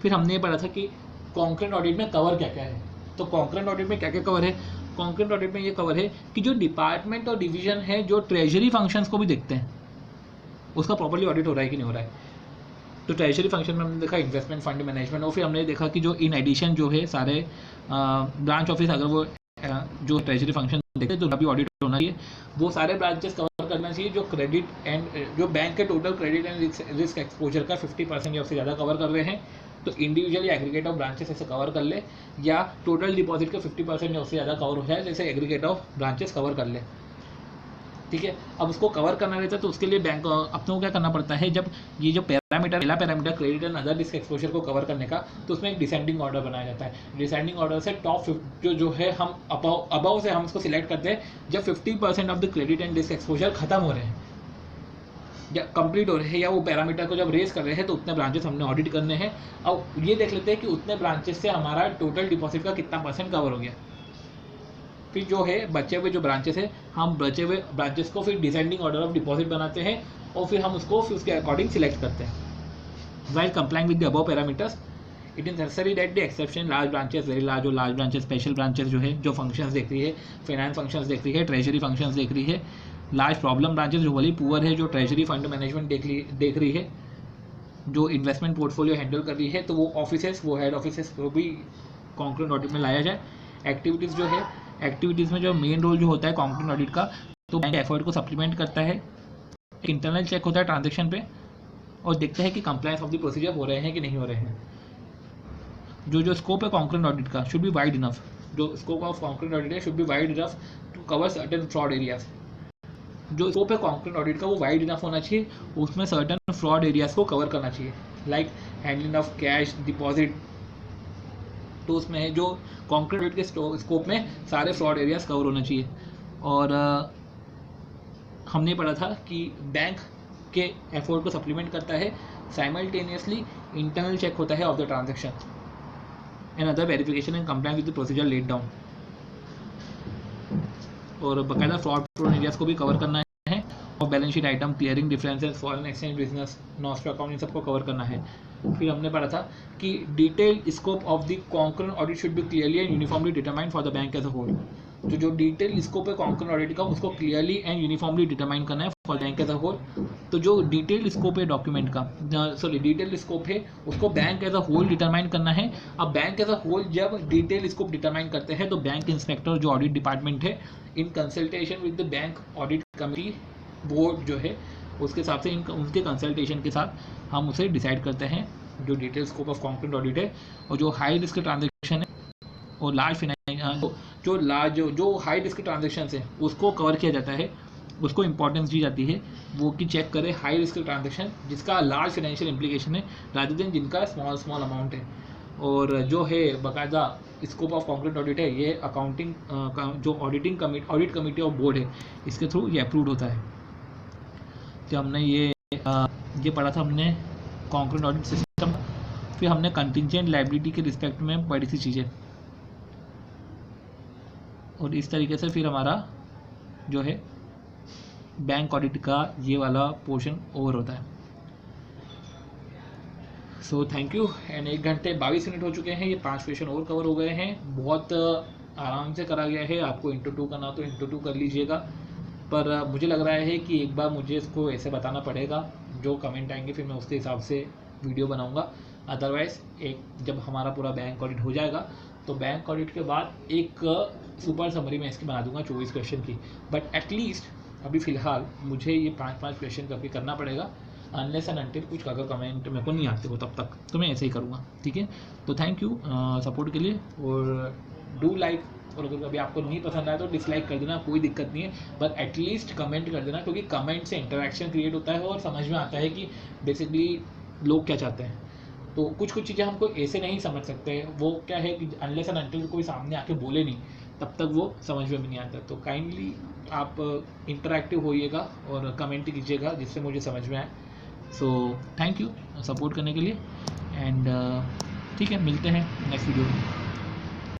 फिर हमने ये पढ़ा था कि कॉन्करेंट ऑडिट में कवर क्या क्या है, तो कॉन्करेंट ऑडिट में क्या क्या कवर है, कॉन्करेंट ऑडिट में ये कवर है कि जो डिपार्टमेंट और डिवीजन है जो ट्रेजरी फंक्शंस को भी देखते हैं उसका प्रॉपर्ली ऑडिट हो रहा है कि नहीं हो रहा है। तो ट्रेजरी फंक्शन में हमने देखा इन्वेस्टमेंट फंड मैनेजमेंट, और फिर हमने देखा कि जो इन एडिशन जो है सारे ब्रांच ऑफिस अगर वो जो ट्रेजरी फंक्शन देखते हैं तो अभी ऑडिट होना चाहिए, वो सारे ब्रांचेस कवर करना चाहिए जो क्रेडिट एंड जो बैंक के total credit and risk exposure का 50% या उससे ज़्यादा कवर कर रहे हैं, तो इंडिविजुअल या एग्रीगेट ऑफ ब्रांचेस ऐसे कवर कर ले, या टोटल डिपॉजिट का 50% या उससे ज़्यादा कवर हो जाए जैसे एग्रीगेट ऑफ ब्रांचेस कवर कर ले, ठीक है। अब उसको कवर करना रहता है तो उसके लिए बैंक अपने को क्या करना पड़ता है, जब ये जो पहला parameter credit and other risk exposure को कवर करने का, तो उसमें एक डिसेंडिंग ऑर्डर बनाया जाता है। डिसेंडिंग ऑर्डर से टॉप जो है हम अबव से हम उसको सिलेक्ट करते हैं जब 50% of the credit and risk exposure खत्म हो रहे हैं या कंप्लीट हो रहे हैं, या वो पैरामीटर को जब रेस कर रहे हैं तो उतने ब्रांचेस हमने ऑडिट करने हैं। अब ये देख लेते हैं कि उतने ब्रांचेस से हमारा टोटल डिपॉजिट का कितना % कवर हो गया। फिर जो है बचे हुए जो ब्रांचेस है, हम बचे हुए ब्रांचेस को फिर डिसेंडिंग ऑर्डर ऑफ डिपॉजिट बनाते हैं और फिर हम उसको फिर उसके अकॉर्डिंग सिलेक्ट करते हैं। While complying with the above parameters, it is necessary that the exception large branches, very large और लार्ज ब्रांचेस, स्पेशल ब्रांचेस जो है जो फंक्शंस देख रही है, फाइनेंस फंक्शंस देख रही है, ट्रेजरी फंक्शंस देख रही है, लार्ज प्रॉब्लम ब्रांचेस जो भले पुअर है, जो ट्रेजरी फंड मैनेजमेंट देख रही है, जो इन्वेस्टमेंट पोर्टफोलियो हैंडल कर रही है, तो वो ऑफिसेस, वो हेड ऑफिसेस को भी कॉन्करेंट ऑडिट में लाया जाए। एक्टिविटीज़ जो है, एक्टिविटीज़ में जो मेन रोल जो होता है कॉन्करेंट ऑडिट का, तो बैंक एफर्ट को सप्लीमेंट करता है, एक इंटरनल चेक होता है ट्रांजेक्शन पे और देखता है कि कंप्लायंस ऑफ द प्रोसीजर हो रहे हैं कि नहीं हो रहे हैं। जो स्कोप है कॉन्करेंट ऑडिट का शुड बी वाइड इनफ, जो स्कोप ऑफ कॉन्करेंट ऑडिट है should be wide enough to cover certain fraud areas. जो स्कोप है कॉन्करेंट ऑडिट का वो वाइड इनफ होना चाहिए, उसमें सर्टेन फ्रॉड एरियाज को कवर करना चाहिए, like handling of cash deposit. तो उसमें जो कॉन्करेंट ऑडिट के स्कोप में सारे फ्रॉड एरियाज कवर होना चाहिए। और हमने पढ़ा था कि बैंक के एफर्ट को सप्लीमेंट करता है, साइमल्टेनियसली इंटरनल चेक होता है of the transaction and other verification and compliance with the procedure laid down. और बाकायदा फ्रॉड प्रोन एरियाज को भी कवर करना है और balance sheet item, clearing differences, foreign exchange business, nostro account, इन सबको कवर करना है। फिर हमने पढ़ा था कि detailed scope of the concurrent audit should be clearly and uniformly determined for the bank as a whole. तो जो डिटेल स्कोप है कॉन्करेंट ऑडिट का उसको क्लियरली एंड यूनिफॉर्मली डिटरमाइन करना है for bank as a whole. तो जो detailed scope है डॉक्यूमेंट का, डिटेल्ड स्कोप है उसको bank as a whole determine करना है। अब बैंक एज अ होल जब डिटेल स्कोप डिटरमाइन करते हैं तो बैंक इंस्पेक्टर जो ऑडिट डिपार्टमेंट है, in consultation with the bank audit committee board जो है, उसके हिसाब से उनके कंसल्टेशन के साथ हम उसे डिसाइड करते हैं जो detail scope of concurrent audit है। और जो हाई रिस्क ट्रांजेक्शन है और लार्ज जो हाई रिस्क ट्रांजेक्शन है उसको कवर किया जाता है, उसको इंपॉर्टेंस दी जाती है, वो कि चेक करे हाई रिस्क ट्रांजेक्शन जिसका लार्ज फाइनेंशियल इम्प्लीकेशन है रादर देन जिनका स्मॉल अमाउंट है। और जो है बाकायदा स्कोप ऑफ कॉन्करेंट ऑडिट है, ये अकाउंटिंग जो ऑडिट कमेटी ऑफ बोर्ड है इसके थ्रू ये अप्रूव्ड होता है। तो हमने ये पढ़ा था हमने कॉन्करेंट ऑडिट सिस्टम। फिर हमने कंटिंजेंट लायबिलिटी के रिस्पेक्ट में पढ़ी सी चीज़ें, और इस तरीके से फिर हमारा जो है बैंक ऑडिट का ये वाला पोर्शन ओवर होता है। So thank you. एंड 1 घंटे 22 मिनट हो चुके हैं, ये 5 क्वेश्चन और कवर हो गए हैं, बहुत आराम से करा गया है। आपको इंटू 2 करना तो इंटू 2 कर लीजिएगा, पर मुझे लग रहा है कि एक बार मुझे इसको ऐसे बताना पड़ेगा, जो कमेंट आएंगे फिर मैं उसके हिसाब से वीडियो बनाऊंगा। अदरवाइज़ जब हमारा पूरा बैंक ऑडिट हो जाएगा तो बैंक ऑडिट के बाद एक सुपर समरी मैं इसकी बना दूंगा 24 क्वेश्चन की। बट एटलीस्ट अभी फ़िलहाल मुझे ये 5-5 क्वेश्चन करके करना पड़ेगा, अनलेस एंड अनटिल कुछ अगर कमेंट मेरे को नहीं आते हो तब तक तो मैं ऐसे ही करूँगा, ठीक है। तो थैंक यू सपोर्ट के लिए, और डू लाइक, और अगर कभी आपको नहीं पसंद आया तो डिसलाइक कर देना, कोई दिक्कत नहीं है, बट एटलीस्ट कमेंट कर देना, क्योंकि कमेंट से इंटरेक्शन क्रिएट होता है और समझ में आता है कि बेसिकली लोग क्या चाहते हैं। तो कुछ चीज़ें हमको ऐसे नहीं समझ सकते, वो क्या है कि अनलेस एंड अनटिल कोई सामने आके बोले नहीं तब तक वो समझ में भी नहीं आता। तो काइंडली आप इंटरैक्टिव होइएगा और कमेंट कीजिएगा जिससे मुझे समझ में आए। सो थैंक यू सपोर्ट करने के लिए, एंड ठीक है, मिलते हैं नेक्स्ट वीडियो में।